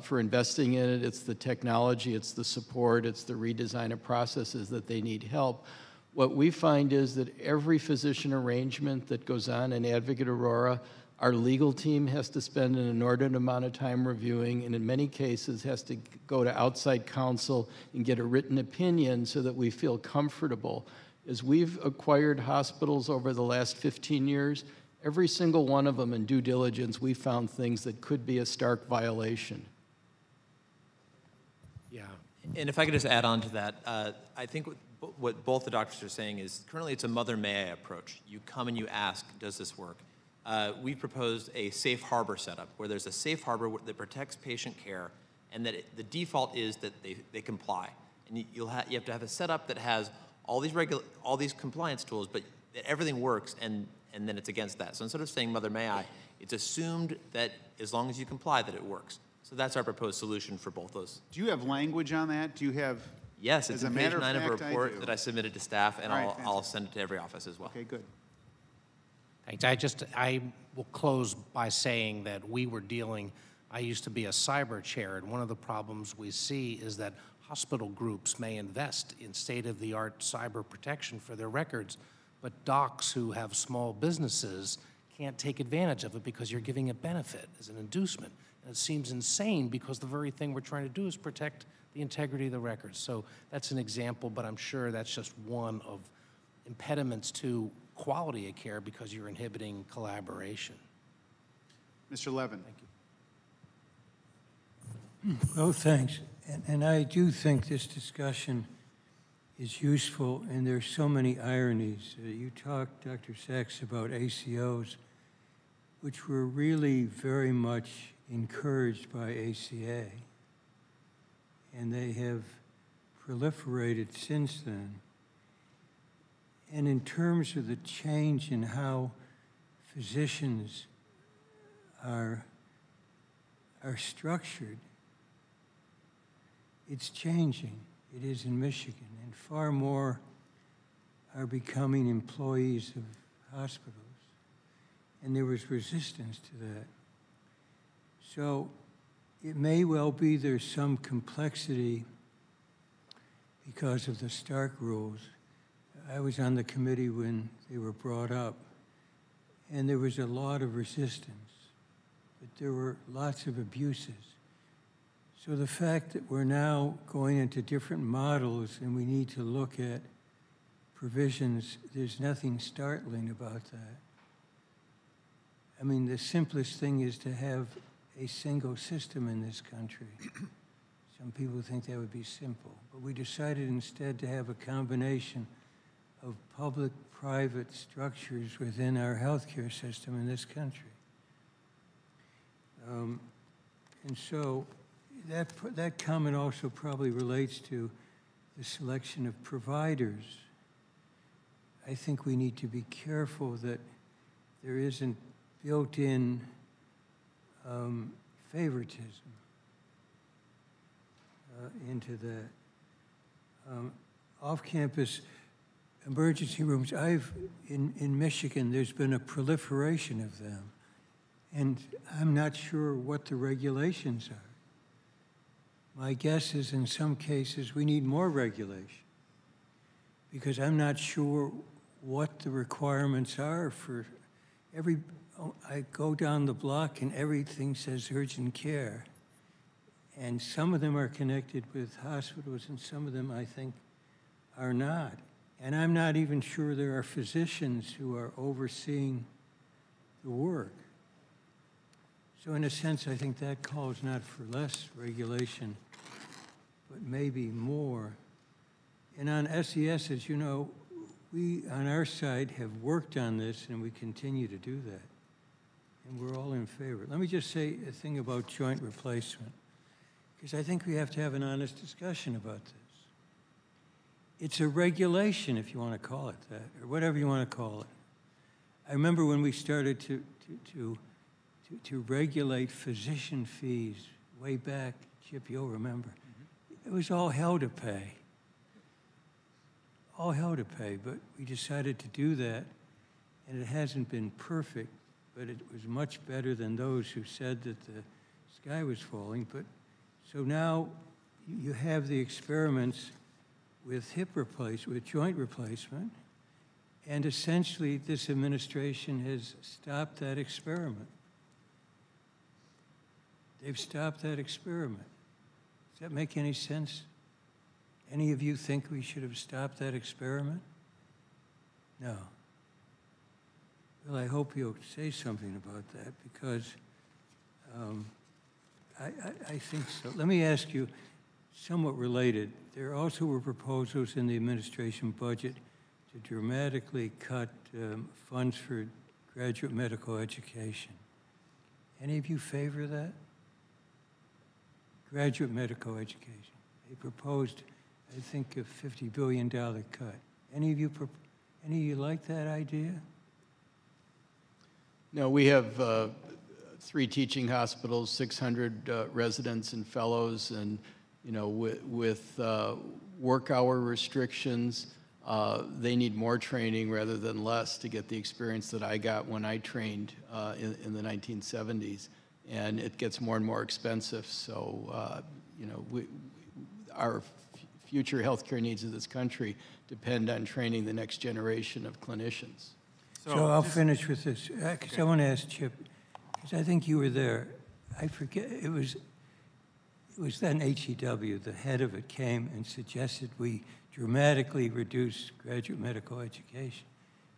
for investing in it, it's the technology, it's the support, it's the redesign of processes that they need help. What we find is that every physician arrangement that goes on in Advocate Aurora, our legal team has to spend an inordinate amount of time reviewing, and in many cases has to go to outside counsel and get a written opinion so that we feel comfortable. As we've acquired hospitals over the last 15 years, every single one of them in due diligence, we found things that could be a Stark violation. Yeah. And if I could just add on to that, I think what both the doctors are saying is currently it's a mother may I approach. You come and you ask, does this work? We proposed a safe harbor setup where there's a safe harbor that protects patient care, and that the default is that they comply. And you have to have a setup that has all these compliance tools, but that everything works, and then it's against that. So instead of saying mother may I, it's assumed that as long as you comply that it works. So that's our proposed solution for both those. Do you have language on that? Do you have? Yes, it's a page 9 of a fact, report that I submitted to staff, and All right, I'll send it to every office as well. Okay, good. Thanks. I will close by saying that I used to be a cyber chair, and one of the problems we see is that hospital groups may invest in state-of-the-art cyber protection for their records, but docs who have small businesses can't take advantage of it because you're giving a benefit as an inducement. And it seems insane because the very thing we're trying to do is protect the integrity of the records. So that's an example, but I'm sure that's just one of impediments to quality of care because you're inhibiting collaboration. Mr. Levin. Thank you. Oh, thanks. And I do think this discussion is useful, and there's so many ironies. You talked, Dr. Sachs, about ACOs, which were really very much encouraged by ACA, and they have proliferated since then. And in terms of the change in how physicians are structured, it's changing. It is in Michigan, and far more are becoming employees of hospitals. And there was resistance to that. So it may well be there's some complexity because of the Stark rules. I was on the committee when they were brought up, and there was a lot of resistance, but there were lots of abuses. So the fact that we're now going into different models and we need to look at provisions, there's nothing startling about that. I mean, the simplest thing is to have a single system in this country. Some people think that would be simple, but we decided instead to have a combination of public-private structures within our healthcare system in this country. And so that comment also probably relates to the selection of providers. I think we need to be careful that there isn't built-in favoritism into that. Off-campus emergency rooms, in Michigan, there's been a proliferation of them, and I'm not sure what the regulations are. My guess is in some cases we need more regulation, because I'm not sure what the requirements are for I go down the block and everything says urgent care. And some of them are connected with hospitals and some of them I think are not. And I'm not even sure there are physicians who are overseeing the work. So in a sense, I think that calls not for less regulation, but maybe more. And on SES, as you know, we on our side have worked on this and we continue to do that. And we're all in favor. Let me just say a thing about joint replacement, because I think we have to have an honest discussion about this. It's a regulation, if you want to call it that, or whatever you want to call it. I remember when we started to regulate physician fees way back, Chip, you'll remember. It was all hell to pay. All hell to pay, but we decided to do that, and it hasn't been perfect, but it was much better than those who said that the sky was falling. But so now you have the experiments with with joint replacement, and essentially this administration has stopped that experiment. They've stopped that experiment. Does that make any sense? Any of you think we should have stopped that experiment? No. Well, I hope you'll say something about that, because I think so. Let me ask you, somewhat related, there also were proposals in the administration budget to dramatically cut funds for graduate medical education. Any of you favor that? Graduate medical education. They proposed, I think, a $50 billion cut. Any of you like that idea? No, we have 3 teaching hospitals, 600 residents and fellows, and with work hour restrictions, they need more training rather than less to get the experience that I got when I trained in the 1970s, and it gets more and more expensive. So, our future healthcare needs of this country depend on training the next generation of clinicians. So I'll finish with this, because I want to ask Chip, because I think you were there. I forget, it was then HEW, the head of it, came and suggested we dramatically reduce graduate medical education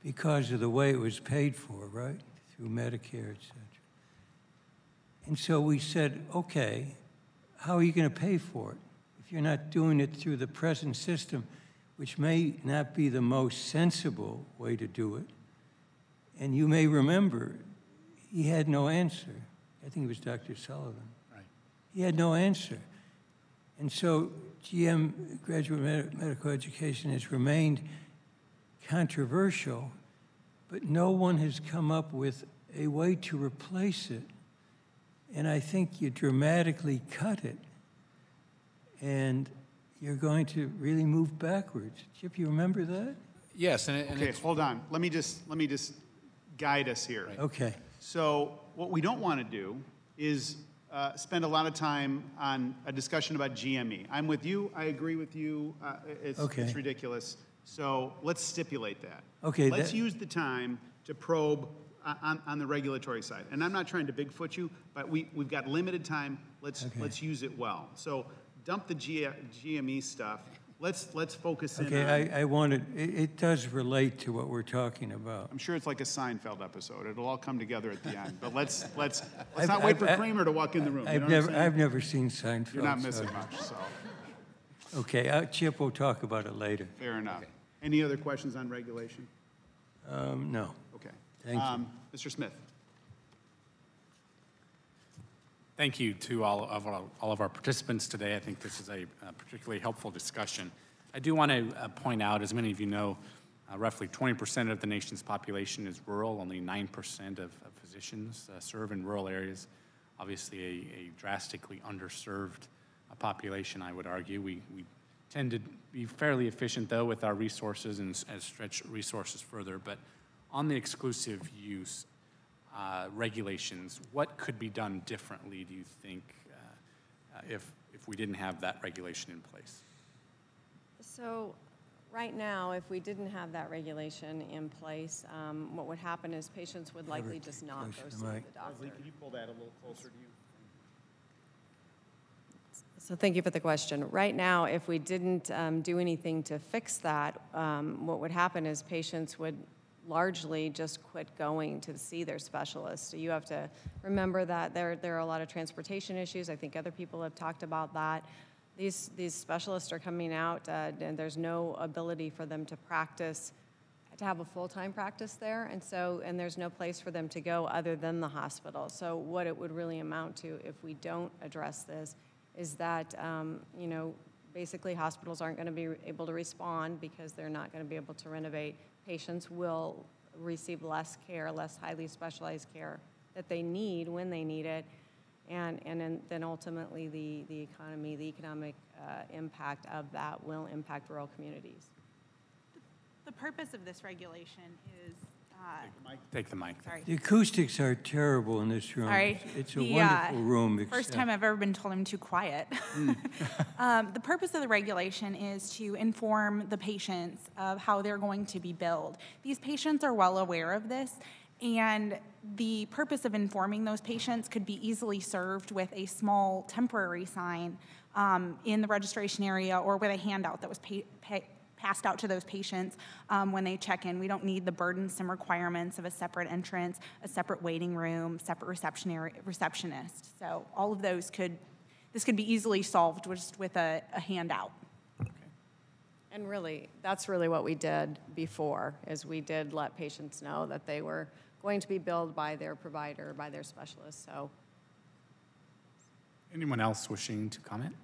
because of the way it was paid for, right? Through Medicare, et cetera. And so we said, okay, how are you going to pay for it? If you're not doing it through the present system, which may not be the most sensible way to do it. And you may remember, he had no answer. I think it was Dr. Sullivan. Right. He had no answer. And so GM, graduate medical education, has remained controversial, but no one has come up with a way to replace it. And I think you dramatically cut it, and you're going to really move backwards. Chip, you remember that? Yes, and Okay, hold on. Let me just guide us here. Okay. So what we don't want to do is spend a lot of time on a discussion about GME. I'm with you. I agree with you. It's ridiculous. So let's stipulate that. Okay. Let's use the time to probe on the regulatory side. And I'm not trying to Bigfoot you, but we've got limited time. Let's use it well. So dump the GME stuff. Let's focus in on... Okay, I wanted, it does relate to what we're talking about. I'm sure it's like a Seinfeld episode. It'll all come together at the end. But let's not wait for Kramer to walk in the room. I've never seen Seinfeld. You're not missing much, so... Okay, Chip will talk about it later. Fair enough. Okay. Any other questions on regulation? No. Okay. Thank you. Mr. Smith. Thank you to all of our participants today. I think this is a particularly helpful discussion. I do want to point out, as many of you know, roughly 20% of the nation's population is rural. Only 9% of physicians serve in rural areas. Obviously, a drastically underserved population, I would argue. We tend to be fairly efficient, though, with our resources and stretch resources further. But on the exclusive use regulations, what could be done differently, do you think, if we didn't have that regulation in place? So right now, if we didn't have that regulation in place, what would happen is patients would likely just not go see the doctor. Leslie, can you pull that a little closer to you? So thank you for the question. Right now, if we didn't do anything to fix that, what would happen is patients would largely just quit going to see their specialist. So you have to remember that there are a lot of transportation issues. I think other people have talked about that. These specialists are coming out, and there's no ability for them to practice, to have a full-time practice there, and there's no place for them to go other than the hospital. So what it would really amount to if we don't address this is that, basically hospitals aren't going to be able to respond because they're not going to be able to renovate. Patients will receive less care, less highly specialized care that they need when they need it, and then ultimately the economic impact of that will impact rural communities. The purpose of this regulation is... Take the mic. Sorry. The acoustics are terrible in this room. Sorry. It's a wonderful room. First time I've ever been told I'm too quiet. The purpose of the regulation is to inform the patients of how they're going to be billed. These patients are well aware of this, and the purpose of informing those patients could be easily served with a small temporary sign in the registration area or with a handout that was passed out to those patients when they check in. We don't need the burdensome requirements of a separate entrance, a separate waiting room, separate receptionist. So all of those this could be easily solved just with a handout. Okay. And really, that's really what we did before, is we did let patients know that they were going to be billed by their provider, by their specialist. So, anyone else wishing to comment?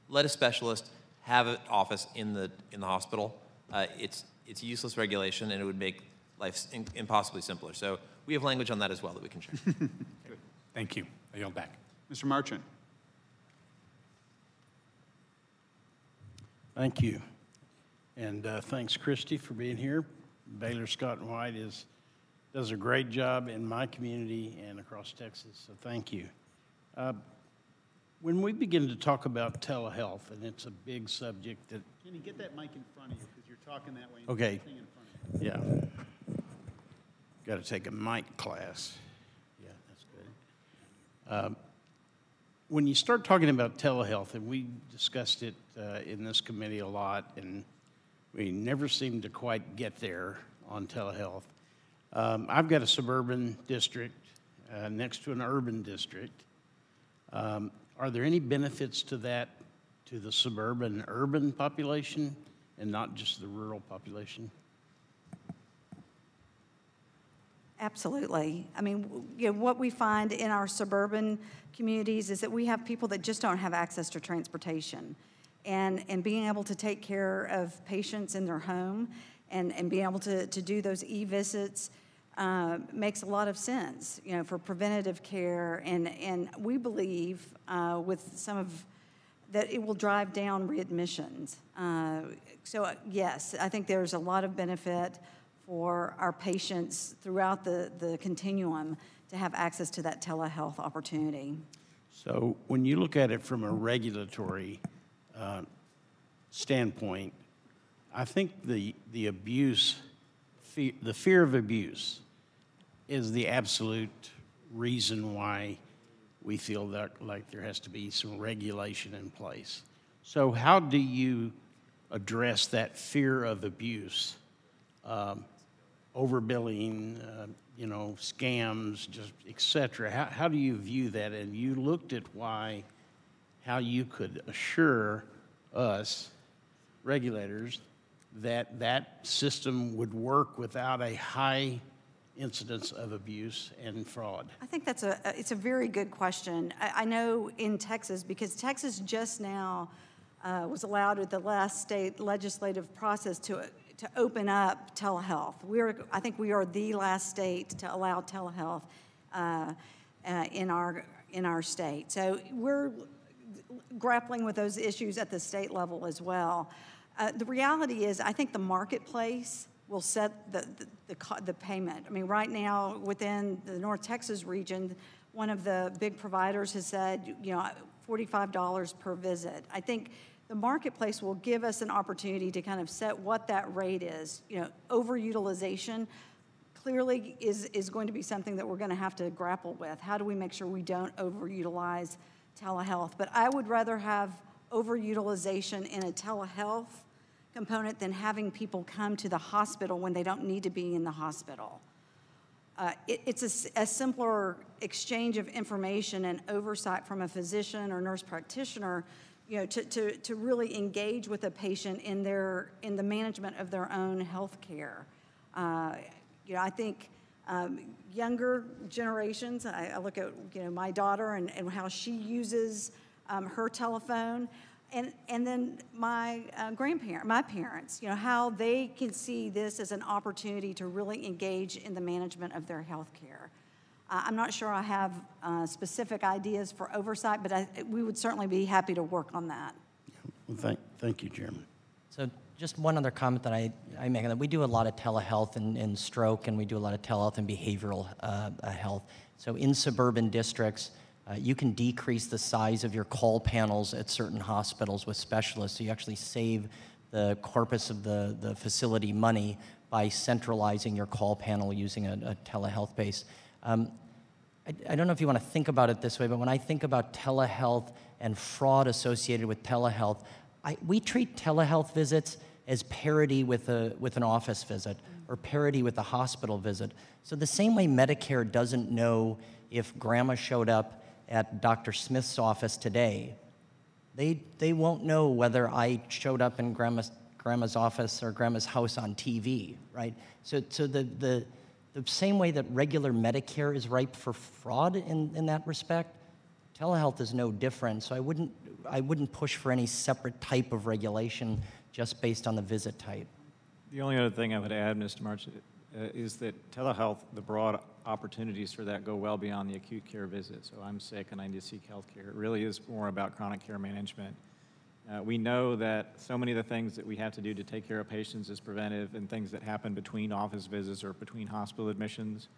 Let a specialist have an office in the hospital. It's useless regulation, and it would make life impossibly simpler. So we have language on that as well that we can share. Good. Thank you. I yield back. Mr. Marchant. Thank you. And thanks, Christy, for being here. Baylor Scott and White does a great job in my community and across Texas, so thank you. When we begin to talk about telehealth, and it's a big subject that... Can you get that mic in front of you, because you're talking that way? Okay. In front of you. Yeah. Got to take a mic class. Yeah, that's good. When you start talking about telehealth, and we discussed it in this committee a lot, and we never seem to quite get there on telehealth. I've got a suburban district next to an urban district. are there any benefits to that, to the suburban, urban population, and not just the rural population? Absolutely. I mean, you know, what we find in our suburban communities is that we have people that just don't have access to transportation. And being able to take care of patients in their home and being able to do those e-visits makes a lot of sense, you know, for preventative care. And we believe with some of that it will drive down readmissions. So yes, I think there's a lot of benefit for our patients throughout the continuum to have access to that telehealth opportunity. So when you look at it from a regulatory standpoint, I think the abuse, the fear of abuse is the absolute reason why we feel that like there has to be some regulation in place. So how do you address that fear of abuse? Overbilling, you know, scams, just et cetera. How do you view that? And you looked at how you could assure us, regulators, that that system would work without a high incidence of abuse and fraud? I think it's a very good question. I know in Texas, because Texas just now was allowed at the last state legislative process to open up telehealth. I think we are the last state to allow telehealth in our state. So we're grappling with those issues at the state level as well. The reality is, I think the marketplace will set the payment. I mean, right now within the North Texas region, one of the big providers has said, you know, $45 per visit. I think the marketplace will give us an opportunity to kind of set what that rate is. You know, overutilization clearly is going to be something that we're going to have to grapple with. How do we make sure we don't overutilize telehealth? But I would rather have overutilization in a telehealth component than having people come to the hospital when they don't need to be in the hospital. It's a simpler exchange of information and oversight from a physician or nurse practitioner, you know, to really engage with a patient in the management of their own health care. You know, I think younger generations, I look at, you know, my daughter and how she uses her telephone, and then my parents, you know, how they can see this as an opportunity to really engage in the management of their health care. I'm not sure I have specific ideas for oversight, but we would certainly be happy to work on that. Well, thank you, Chairman. So just one other comment that I make, that we do a lot of telehealth in stroke, and we do a lot of telehealth in behavioral health. So in suburban districts, you can decrease the size of your call panels at certain hospitals with specialists, so you actually save the corpus of the facility money by centralizing your call panel using a telehealth base. I don't know if you want to think about it this way, but when I think about telehealth and fraud associated with telehealth, we treat telehealth visits as parity with an office visit or parity with a hospital visit. So the same way Medicare doesn't know if grandma showed up at Dr. Smith's office today, they won't know whether I showed up in grandma's office or grandma's house on TV, right? So the same way that regular Medicare is ripe for fraud in that respect, telehealth is no different. So I wouldn't push for any separate type of regulation just based on the visit type. The only other thing I would add, Mr. March, is that telehealth, the broad opportunities for that go well beyond the acute care visit. So I'm sick and I need to seek health care. It really is more about chronic care management. We know that so many of the things that we have to do to take care of patients is preventive, and things that happen between office visits or between hospital admissions.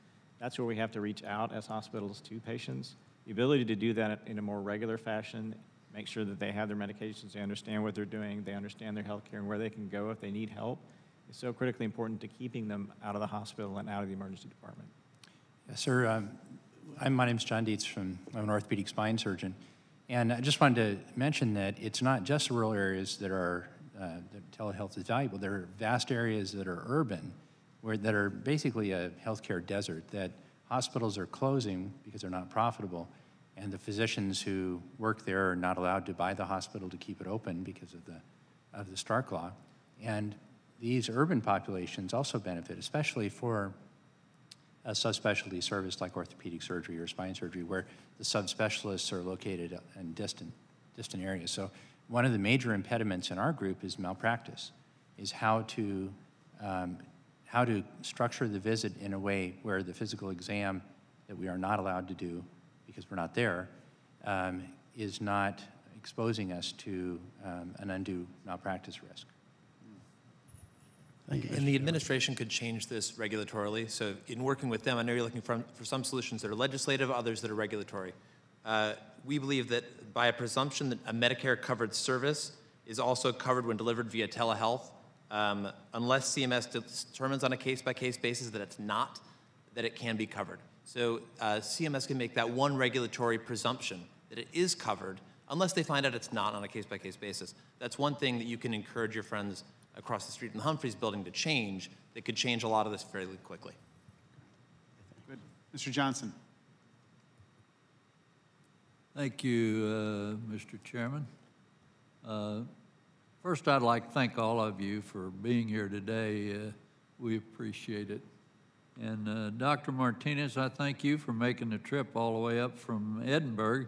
That's where we have to reach out as hospitals to patients. The ability to do that in a more regular fashion, make sure that they have their medications, they understand what they're doing, they understand their health care and where they can go if they need help, is so critically important to keeping them out of the hospital and out of the emergency department. Yes, sir. My name's John Dietz. I'm an orthopedic spine surgeon. And I just wanted to mention that it's not just rural areas that that telehealth is valuable. There are vast areas that are urban, that are basically a healthcare desert, that hospitals are closing because they're not profitable. and the physicians who work there are not allowed to buy the hospital to keep it open because of the Stark Law. And these urban populations also benefit, especially for a subspecialty service like orthopedic surgery or spine surgery, where the subspecialists are located in distant areas. So one of the major impediments in our group is malpractice, is how to structure the visit in a way where the physical exam that we are not allowed to do because we're not there is not exposing us to an undue malpractice risk. Thank you. And the administration could change this regulatorily. So in working with them, I know you're looking for some solutions that are legislative, others that are regulatory. We believe that by a presumption that a Medicare-covered service is also covered when delivered via telehealth, unless CMS determines on a case-by-case basis that it's not, that it can be covered. So CMS can make that one regulatory presumption that it is covered, unless they find out it's not on a case-by-case basis. That's one thing that you can encourage your friends across the street in the Humphreys building to change that could change a lot of this fairly quickly. Good. Mr. Johnson. Thank you, Mr. Chairman. First, I'd like to thank all of you for being here today. We appreciate it. And Dr. Martinez, I thank you for making the trip all the way up from Edinburgh.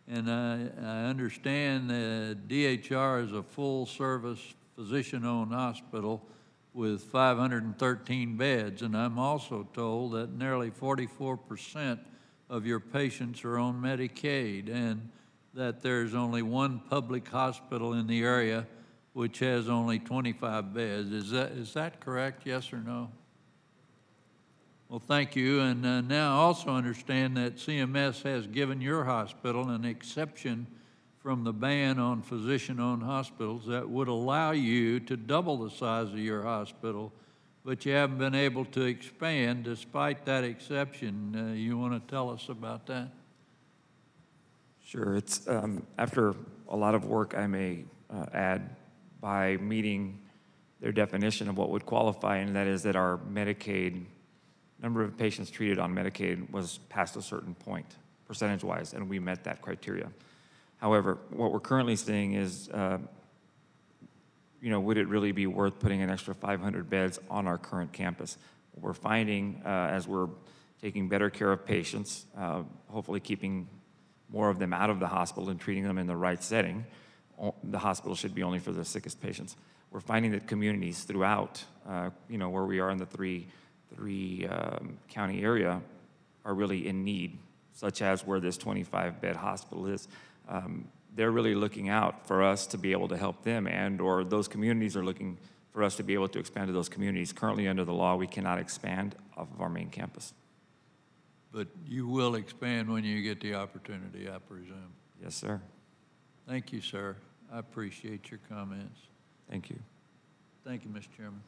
And I understand that DHR is a full-service physician-owned hospital with 513 beds, and I'm also told that nearly 44% of your patients are on Medicaid, and that there's only one public hospital in the area which has only 25 beds. Is that correct, yes or no? Well, thank you, and now I also understand that CMS has given your hospital an exception from the ban on physician-owned hospitals that would allow you to double the size of your hospital, but you haven't been able to expand despite that exception. You want to tell us about that? Sure. It's after a lot of work, I may add, by meeting their definition of what would qualify, and that is that our Medicaid, number of patients treated on Medicaid was past a certain point, percentage-wise, and we met that criteria. However, what we're currently seeing is, would it really be worth putting an extra 500 beds on our current campus? What we're finding as we're taking better care of patients, hopefully keeping more of them out of the hospital and treating them in the right setting, the hospital should be only for the sickest patients. We're finding that communities throughout, where we are in the three county area are really in need, such as where this 25-bed hospital is. They're really looking out for us to be able to help them, or those communities are looking for us to be able to expand to those communities. Currently, under the law, we cannot expand off of our main campus. But you will expand when you get the opportunity, I presume. Yes, sir. Thank you, sir. I appreciate your comments. Thank you. Thank you, Mr. Chairman.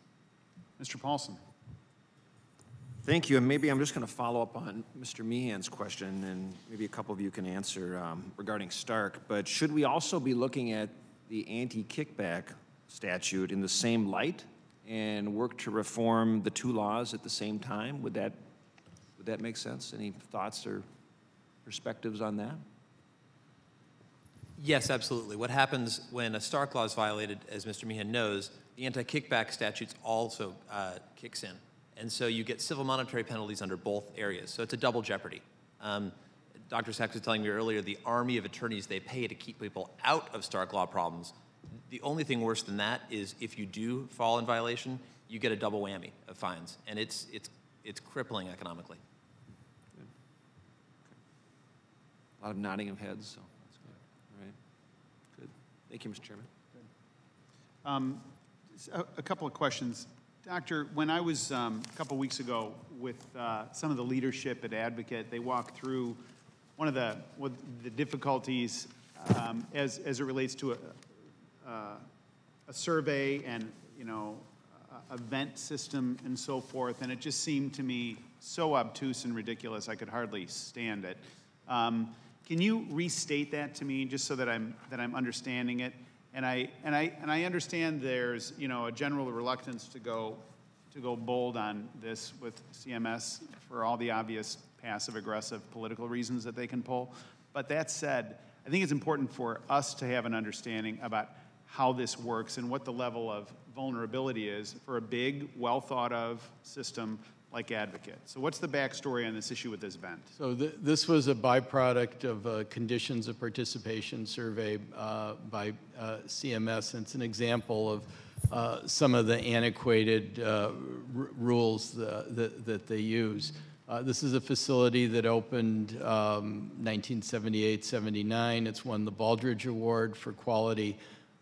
Mr. Paulson. Thank you, and maybe I'm just going to follow up on Mr. Meehan's question, and maybe a couple of you can answer regarding Stark, but should we also be looking at the anti-kickback statute in the same light and work to reform the two laws at the same time? Would that make sense? Any thoughts or perspectives on that? Yes, absolutely. What happens when a Stark law is violated, as Mr. Meehan knows, the anti-kickback statutes also kicks in. And so you get civil monetary penalties under both areas. So it's a double jeopardy. Dr. Sachs was telling me earlier, the army of attorneys they pay to keep people out of Stark law problems. The only thing worse than that is if you do fall in violation, you get a double whammy of fines. And it's crippling economically. Good. Okay. A lot of nodding of heads, so that's good. All right. Good. Thank you, Mr. Chairman. A couple of questions. Doctor, when I was a couple weeks ago with some of the leadership at Advocate, they walked through one of the difficulties as it relates to a survey and a vent system and so forth, and it just seemed to me so obtuse and ridiculous I could hardly stand it. Can you restate that to me just so that I'm understanding it? And I understand there's a general reluctance to go bold on this with CMS for all the obvious passive aggressive political reasons that they can pull. But that said, I think it's important for us to have an understanding about how this works and what the level of vulnerability is for a big, well-thought-of system like Advocate. So what's the backstory on this issue with this vent? So this was a byproduct of a conditions of participation survey by CMS. And it's an example of some of the antiquated rules that they use. This is a facility that opened 1978-79. It's won the Baldrige Award for quality.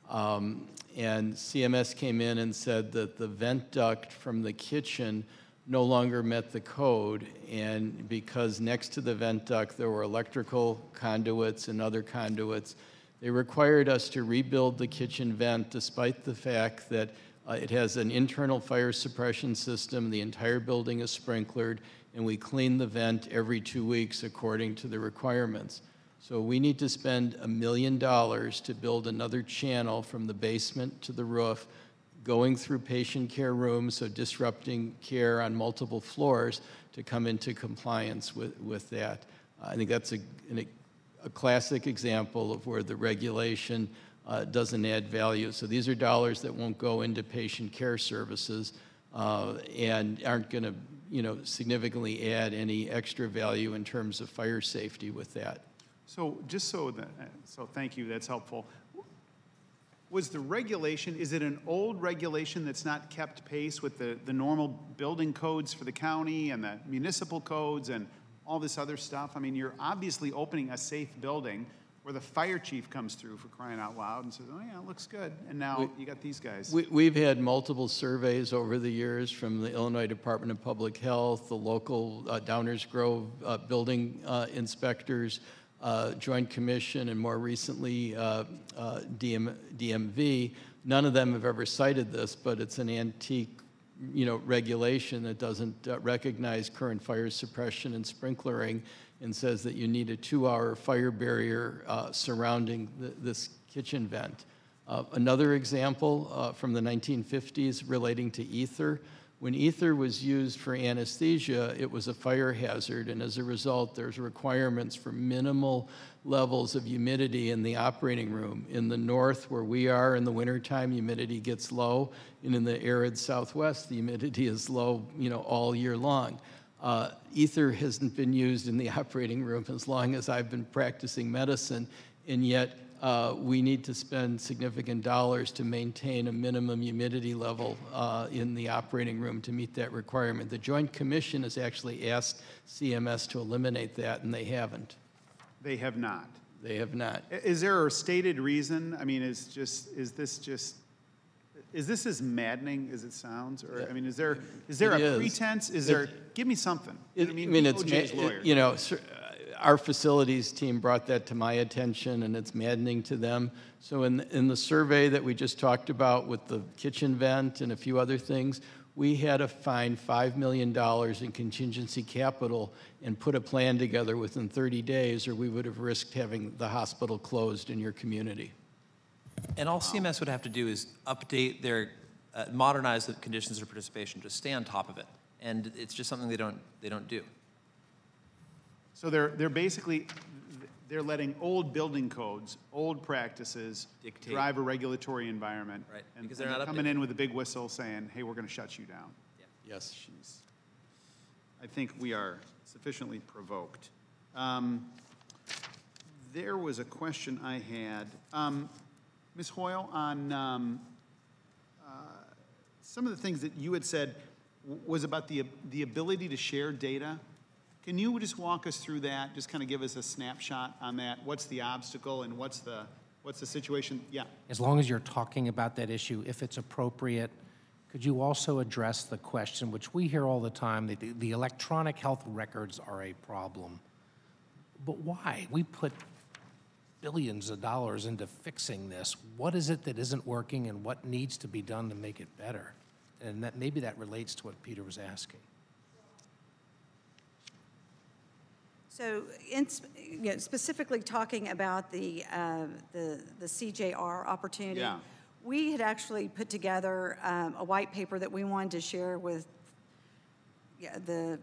And CMS came in and said that the vent duct from the kitchen no longer met the code, and because next to the vent duct there were electrical conduits and other conduits, they required us to rebuild the kitchen vent despite the fact that it has an internal fire suppression system, the entire building is sprinklered, and we clean the vent every 2 weeks according to the requirements. So we need to spend $1 million to build another channel from the basement to the roof, going through patient care rooms, so disrupting care on multiple floors to come into compliance with that. I think that's a classic example of where the regulation doesn't add value. So these are dollars that won't go into patient care services and aren't going to, significantly add any extra value in terms of fire safety with that. So so thank you, that's helpful. Was the regulation, is it an old regulation that's not kept pace with the normal building codes for the county and the municipal codes and all this other stuff? I mean, you're obviously opening a safe building where the fire chief comes through, for crying out loud, and says, oh yeah, it looks good. And now you got these guys. We've had multiple surveys over the years from the Illinois Department of Public Health, the local Downers Grove building inspectors, Joint Commission, and more recently DMV. None of them have ever cited this, but it's an antique, regulation that doesn't recognize current fire suppression and sprinklering, and says that you need a 2-hour fire barrier surrounding this kitchen vent. Another example from the 1950s relating to ether. When ether was used for anesthesia, it was a fire hazard, and as a result, there's requirements for minimal levels of humidity in the operating room. In the north, where we are, in the wintertime, humidity gets low, and in the arid southwest, the humidity is low, all year long. Ether hasn't been used in the operating room as long as I've been practicing medicine, and yet we need to spend significant dollars to maintain a minimum humidity level in the operating room to meet that requirement. The Joint Commission has actually asked CMS to eliminate that, and they haven't. They have not. They have not. Is there a stated reason? I mean, is this as maddening as it sounds? Or I mean, is there a pretense? Give me something. Our facilities team brought that to my attention, and it's maddening to them. So in the survey that we just talked about with the kitchen vent and a few other things, we had to find $5 million in contingency capital and put a plan together within 30 days, or we would have risked having the hospital closed in your community. And all CMS would have to do is update their, modernize the conditions of participation, just stay on top of it. And it's just something they don't do. So they're basically, they're letting old building codes, old practices dictate, drive a regulatory environment. Right, and because they're not coming in with a big whistle saying, hey, we're going to shut you down. Yeah. Yes. Jeez. I think we are sufficiently provoked. There was a question I had. Ms. Hoyle, on some of the things that you had said was about the ability to share data. Can you just walk us through that? Just kind of give us a snapshot on that. What's the obstacle and what's the situation? Yeah. As long as you're talking about that issue, if it's appropriate, could you also address the question, which we hear all the time, that the electronic health records are a problem. But why? We put billions of dollars into fixing this. What is it that isn't working, and what needs to be done to make it better? And maybe that relates to what Peter was asking. So, specifically talking about the CJR opportunity, yeah. We had actually put together a white paper that we wanted to share with the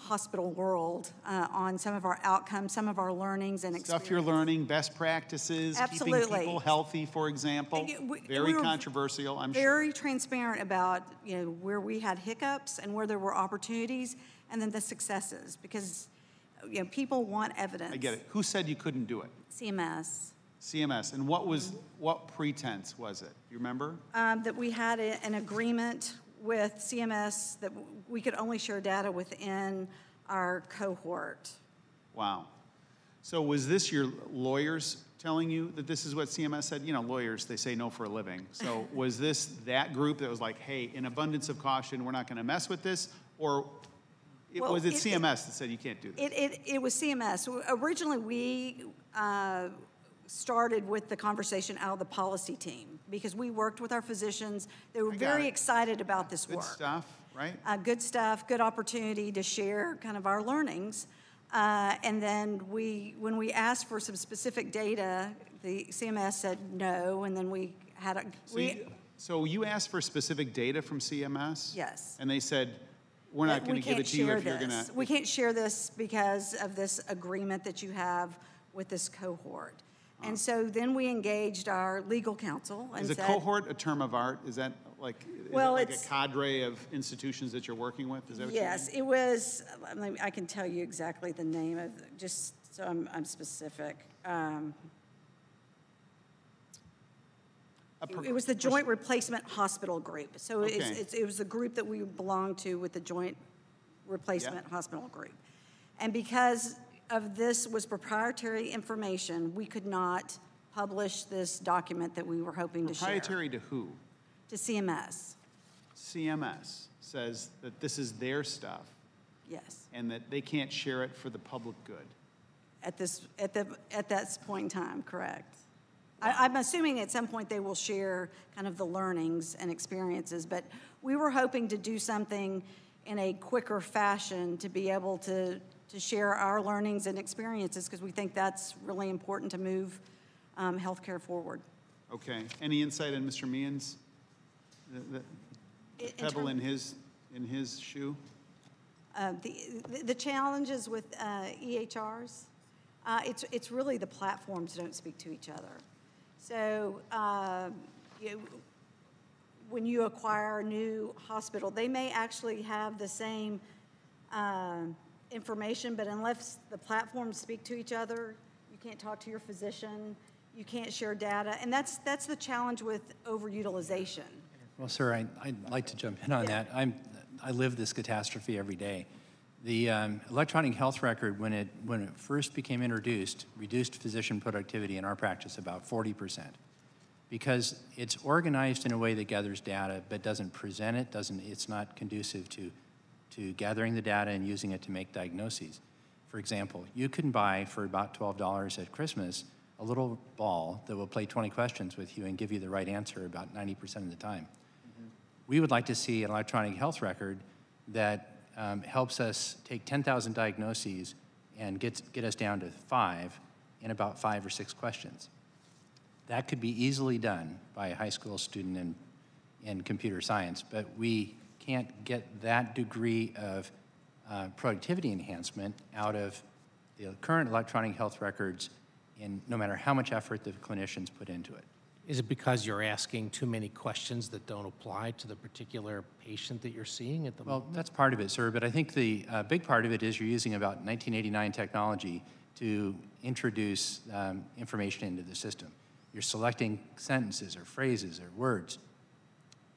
hospital world on some of our outcomes, some of our learnings and experiences. Stuff you're learning, best practices, Absolutely. keeping people healthy, for example. Very controversial, I'm sure. Very transparent about, you know, where we had hiccups and where there were opportunities, and then the successes, because, you know, people want evidence. I get it. Who said you couldn't do it? CMS. CMS. And what pretense was it? You remember? That we had an agreement with CMS that we could only share data within our cohort. Wow. So was this your lawyers telling you that this is what CMS said? You know, lawyers, they say no for a living. So was this that group that was like, hey, in abundance of caution, we're not going to mess with this? Or was it CMS that said you can't do this? It was CMS. Originally, we started with the conversation out of the policy team because we worked with our physicians. They were very excited about this work. Good stuff, right? Good stuff, good opportunity to share kind of our learnings. And then when we asked for some specific data, the CMS said no, and then we had a... So you asked for specific data from CMS? Yes. And they said, we're not going to give it to you if you're going to... We can't share this because of this agreement that you have with this cohort. And so then we engaged our legal counsel and said... Is a cohort a term of art? Is that like, a cadre of institutions that you're working with? Is that what yes, you mean? it was... I can tell you exactly the name of just so I'm specific. It was the Joint Replacement Hospital Group. So it was the group that we belonged to with the Joint Replacement Hospital Group. And because of this was proprietary information, we could not publish this document that we were hoping to share. Proprietary to who? To CMS. CMS says that this is their stuff. Yes. And that they can't share it for the public good. At that point in time, correct. I'm assuming at some point they will share kind of the learnings and experiences, but we were hoping to do something in a quicker fashion to be able to share our learnings and experiences because we think that's really important to move healthcare forward. Okay. Any insight on Mr. Meehan's, the pebble in his shoe? The challenges with EHRs, it's really the platforms don't speak to each other. So when you acquire a new hospital, they may actually have the same information, but unless the platforms speak to each other, you can't talk to your physician, you can't share data, and that's the challenge with overutilization. Well, sir, I'd like to jump in on that. I live this catastrophe every day. The electronic health record, when it first became introduced, reduced physician productivity in our practice about 40%, because it's organized in a way that gathers data but doesn't present it. It's not conducive to gathering the data and using it to make diagnoses. For example, you can buy for about $12 at Christmas a little ball that will play 20 questions with you and give you the right answer about 90% of the time. Mm-hmm. We would like to see an electronic health record that helps us take 10,000 diagnoses and get us down to 5 in about 5 or 6 questions. That could be easily done by a high school student in computer science, but we can't get that degree of productivity enhancement out of the current electronic health records no matter how much effort the clinicians put into it. Is it because you're asking too many questions that don't apply to the particular patient that you're seeing at the moment? Well, that's part of it, sir, but I think the big part of it is you're using about 1989 technology to introduce information into the system. You're selecting sentences or phrases or words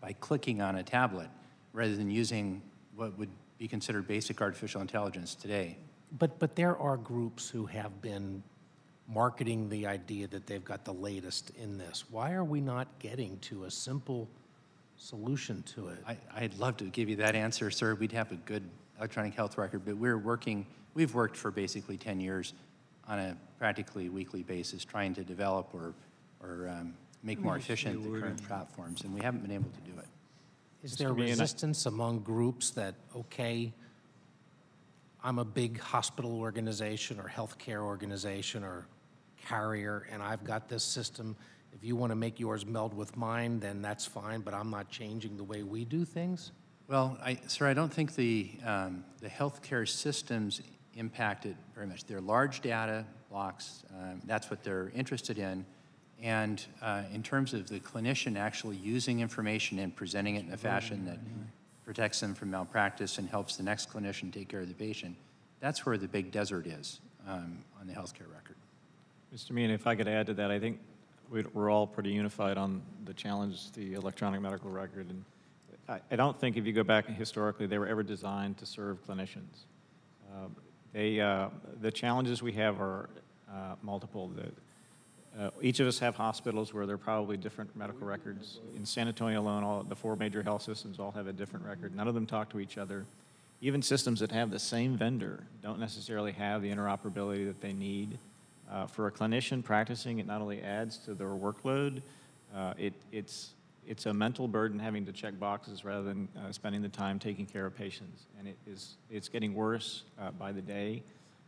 by clicking on a tablet rather than using what would be considered basic artificial intelligence today. But there are groups who have been marketing the idea that they've got the latest in this. Why are we not getting to a simple solution to it? I'd love to give you that answer, sir. We'd have a good electronic health record, but we've worked for basically 10 years on a practically weekly basis trying to develop or make more efficient the current platforms, and we haven't been able to do it. Is there resistance among groups that, okay, I'm a big hospital organization or healthcare organization or carrier, and I've got this system. If you want to make yours meld with mine, then that's fine, but I'm not changing the way we do things? Well, sir, I don't think the healthcare systems impact it very much. They're large data blocks. That's what they're interested in. And in terms of the clinician actually using information and presenting it in a fashion that protects them from malpractice and helps the next clinician take care of the patient, that's where the big desert is on the healthcare record. Mr. Meehan, if I could add to that, I think we're all pretty unified on the challenge, the electronic medical record. And I don't think if you go back historically, they were ever designed to serve clinicians. The challenges we have are multiple. Each of us have hospitals where there are probably different medical records. In San Antonio alone, the 4 major health systems all have a different record. None of them talk to each other. Even systems that have the same vendor don't necessarily have the interoperability that they need. For a clinician practicing, it not only adds to their workload, it's a mental burden having to check boxes rather than spending the time taking care of patients. And it's getting worse by the day.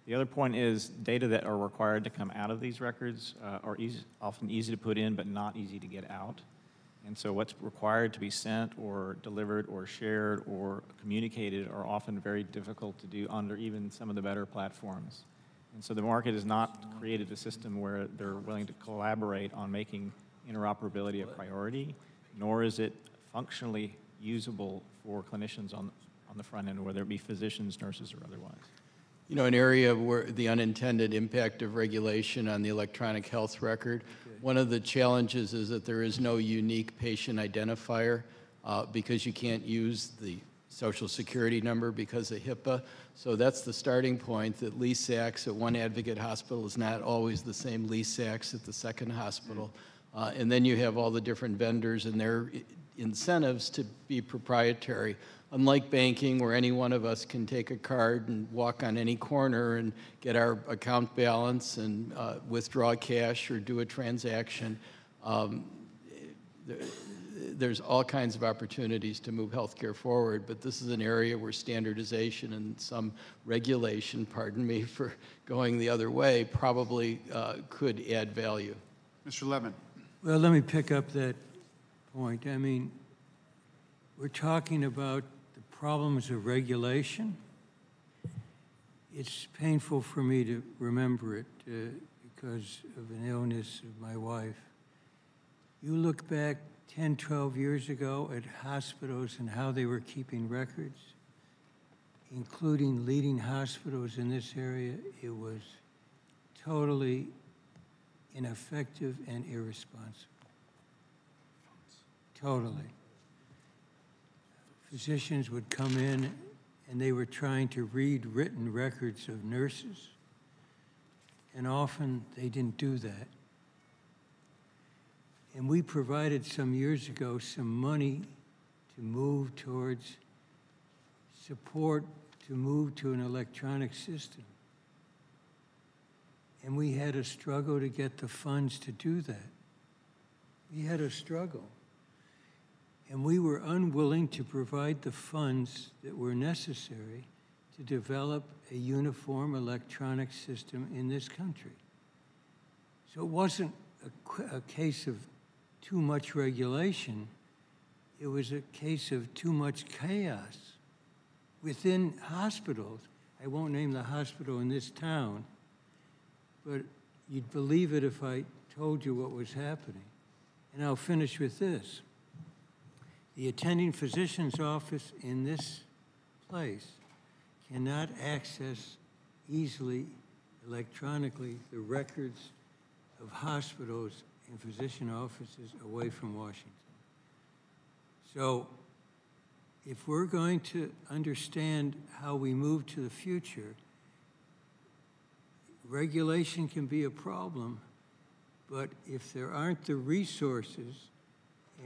The other point is data that are required to come out of these records are often easy to put in but not easy to get out. And so what's required to be sent or delivered or shared or communicated are often very difficult to do under even some of the better platforms. And so the market has not created a system where they're willing to collaborate on making interoperability a priority, nor is it functionally usable for clinicians on the front end, whether it be physicians, nurses, or otherwise. You know, an area where the unintended impact of regulation on the electronic health record, one of the challenges is that there is no unique patient identifier because you can't use the Social Security number because of HIPAA. So that's the starting point, that LESACs at one Advocate hospital is not always the same LESACs at the second hospital. And then you have all the different vendors and their incentives to be proprietary. Unlike banking, where any one of us can take a card and walk on any corner and get our account balance and withdraw cash or do a transaction, there's all kinds of opportunities to move healthcare forward, but this is an area where standardization and some regulation, pardon me for going the other way, probably could add value. Mr. Levin. Well, let me pick up that point. I mean, we're talking about the problems of regulation. It's painful for me to remember it because of an illness of my wife. You look back 10, 12 years ago at hospitals and how they were keeping records, including leading hospitals in this area, it was totally ineffective and irresponsible. Totally. Physicians would come in and they were trying to read written records of nurses, and often they didn't do that. And we provided some years ago some money to move towards support to move to an electronic system. And we had a struggle to get the funds to do that. We had a struggle. And we were unwilling to provide the funds that were necessary to develop a uniform electronic system in this country. So it wasn't a case of too much regulation. It was a case of too much chaos within hospitals. I won't name the hospital in this town, but you'd believe it if I told you what was happening. And I'll finish with this. The attending physician's office in this place cannot access easily, electronically, the records of hospitals and physician offices away from Washington. So if we're going to understand how we move to the future, regulation can be a problem, but if there aren't the resources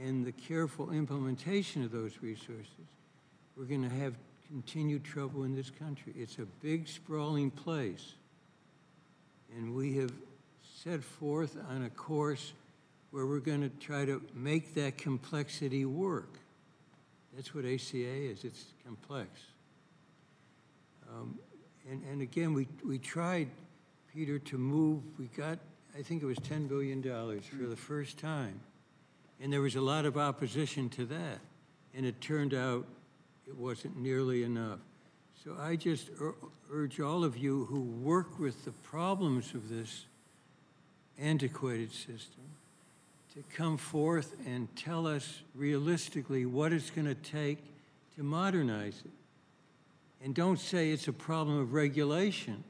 and the careful implementation of those resources, we're going to have continued trouble in this country. It's a big, sprawling place, and we have set forth on a course where we're going to try to make that complexity work. That's what ACA is. It's complex. And again, we tried, Peter, to move. We got, I think it was $10 billion for the first time. And there was a lot of opposition to that. And it turned out it wasn't nearly enough. So I just urge all of you who work with the problems of this antiquated system to come forth and tell us realistically what it's going to take to modernize it. And don't say it's a problem of regulation.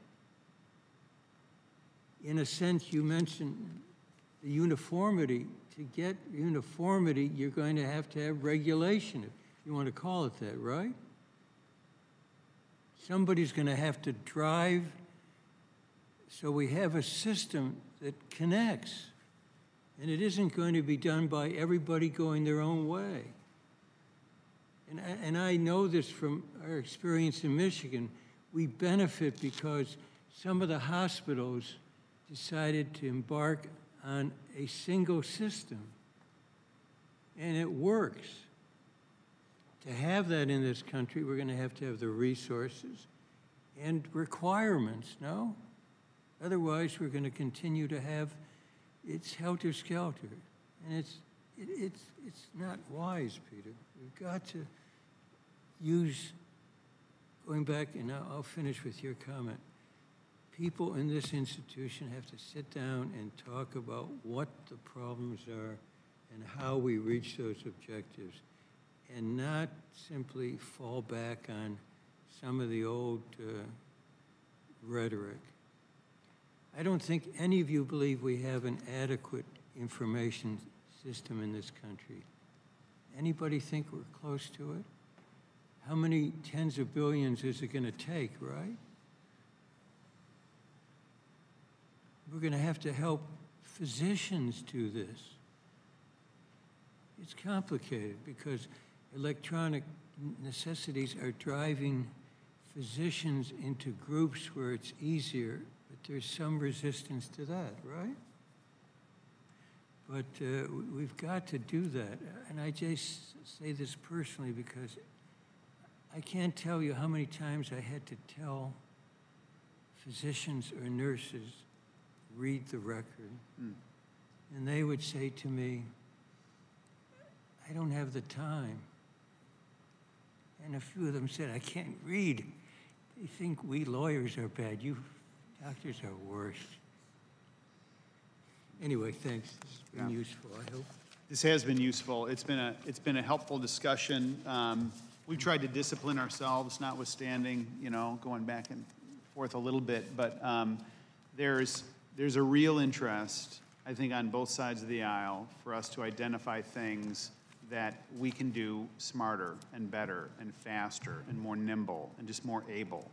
In a sense, you mentioned the uniformity. To get uniformity, you're going to have regulation, if you want to call it that, right? Somebody's going to have to drive, so we have a system that connects. And it isn't going to be done by everybody going their own way. And I know this from our experience in Michigan. We benefit because some of the hospitals decided to embark on a single system. And it works. To have that in this country, we're going to have the resources and requirements, no? Otherwise, we're going to continue to have it's helter-skelter. And it's not wise, Peter. We've got to use, going back, and I'll finish with your comment, people in this institution have to sit down and talk about what the problems are and how we reach those objectives, and not simply fall back on some of the old rhetoric. I don't think any of you believe we have an adequate information system in this country. Anybody think we're close to it? How many tens of billions is it going to take, right? We're going to help physicians do this. It's complicated because electronic necessities are driving physicians into groups where it's easier, but there's some resistance to that, right? But we've got to do that. And I just say this personally because I can't tell you how many times I had to tell physicians or nurses, read the record. And they would say to me, I don't have the time. And a few of them said, I can't read. They think we lawyers are bad. You doctors are worse. Anyway, thanks. It's been useful, I hope. This has been useful. It's been a helpful discussion. We've tried to discipline ourselves, notwithstanding, going back and forth a little bit. But there's a real interest, I think, on both sides of the aisle for us to identify things that we can do smarter and better and faster and more nimble and just more able.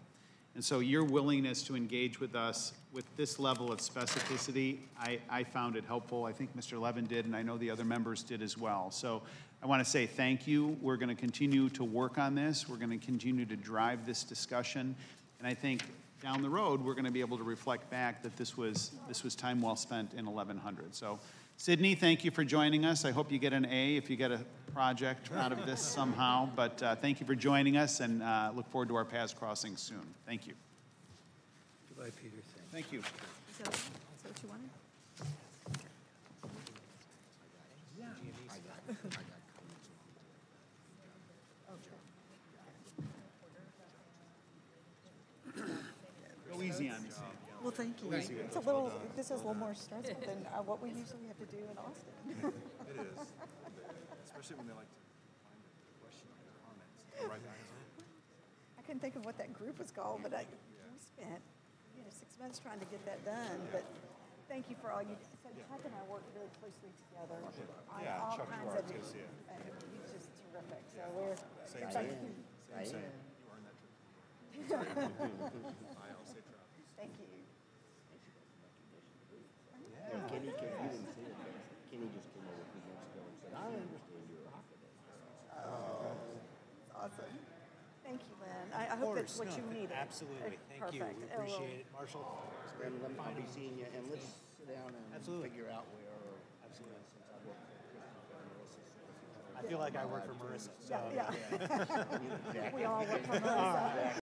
And so your willingness to engage with us with this level of specificity, I found it helpful. I think Mr. Levin did, and I know the other members did as well. So I want to say thank you. We're going to continue to work on this. We're going to continue to drive this discussion. And I think down the road, we're going to be able to reflect back that this was time well spent in 1100. So Sydney, thank you for joining us. I hope you get an A if you get a project out of this somehow. But thank you for joining us, and look forward to our paths crossing soon. Thank you. Goodbye, Peter. Thank you. Is that what you wanted? Go easy on me. Well, thank you. This is a little more stressful than what we usually have to do in Austin. It is. Especially when they like to find a question or comments. Right back. I couldn't think of what that group was called, but we spent 6 months trying to get that done. But thank you for all you did. So Chuck and I worked really closely together on all Chuck kinds of issues. He's just terrific. So we're Same. thank You you. earned that trip. Thank you. Yeah. Kenny just came over from Mexico and said, I understand you're a hockey day. Oh, awesome. Thank you, Lynn. I hope that's what you needed. Absolutely. Thank you. We appreciate it. Marshall. And I'll be seeing you, and let's sit down and figure out where. Absolutely. Since I work for Marissa. I feel like I work for Marissa. So. Yeah. We all work for Marissa.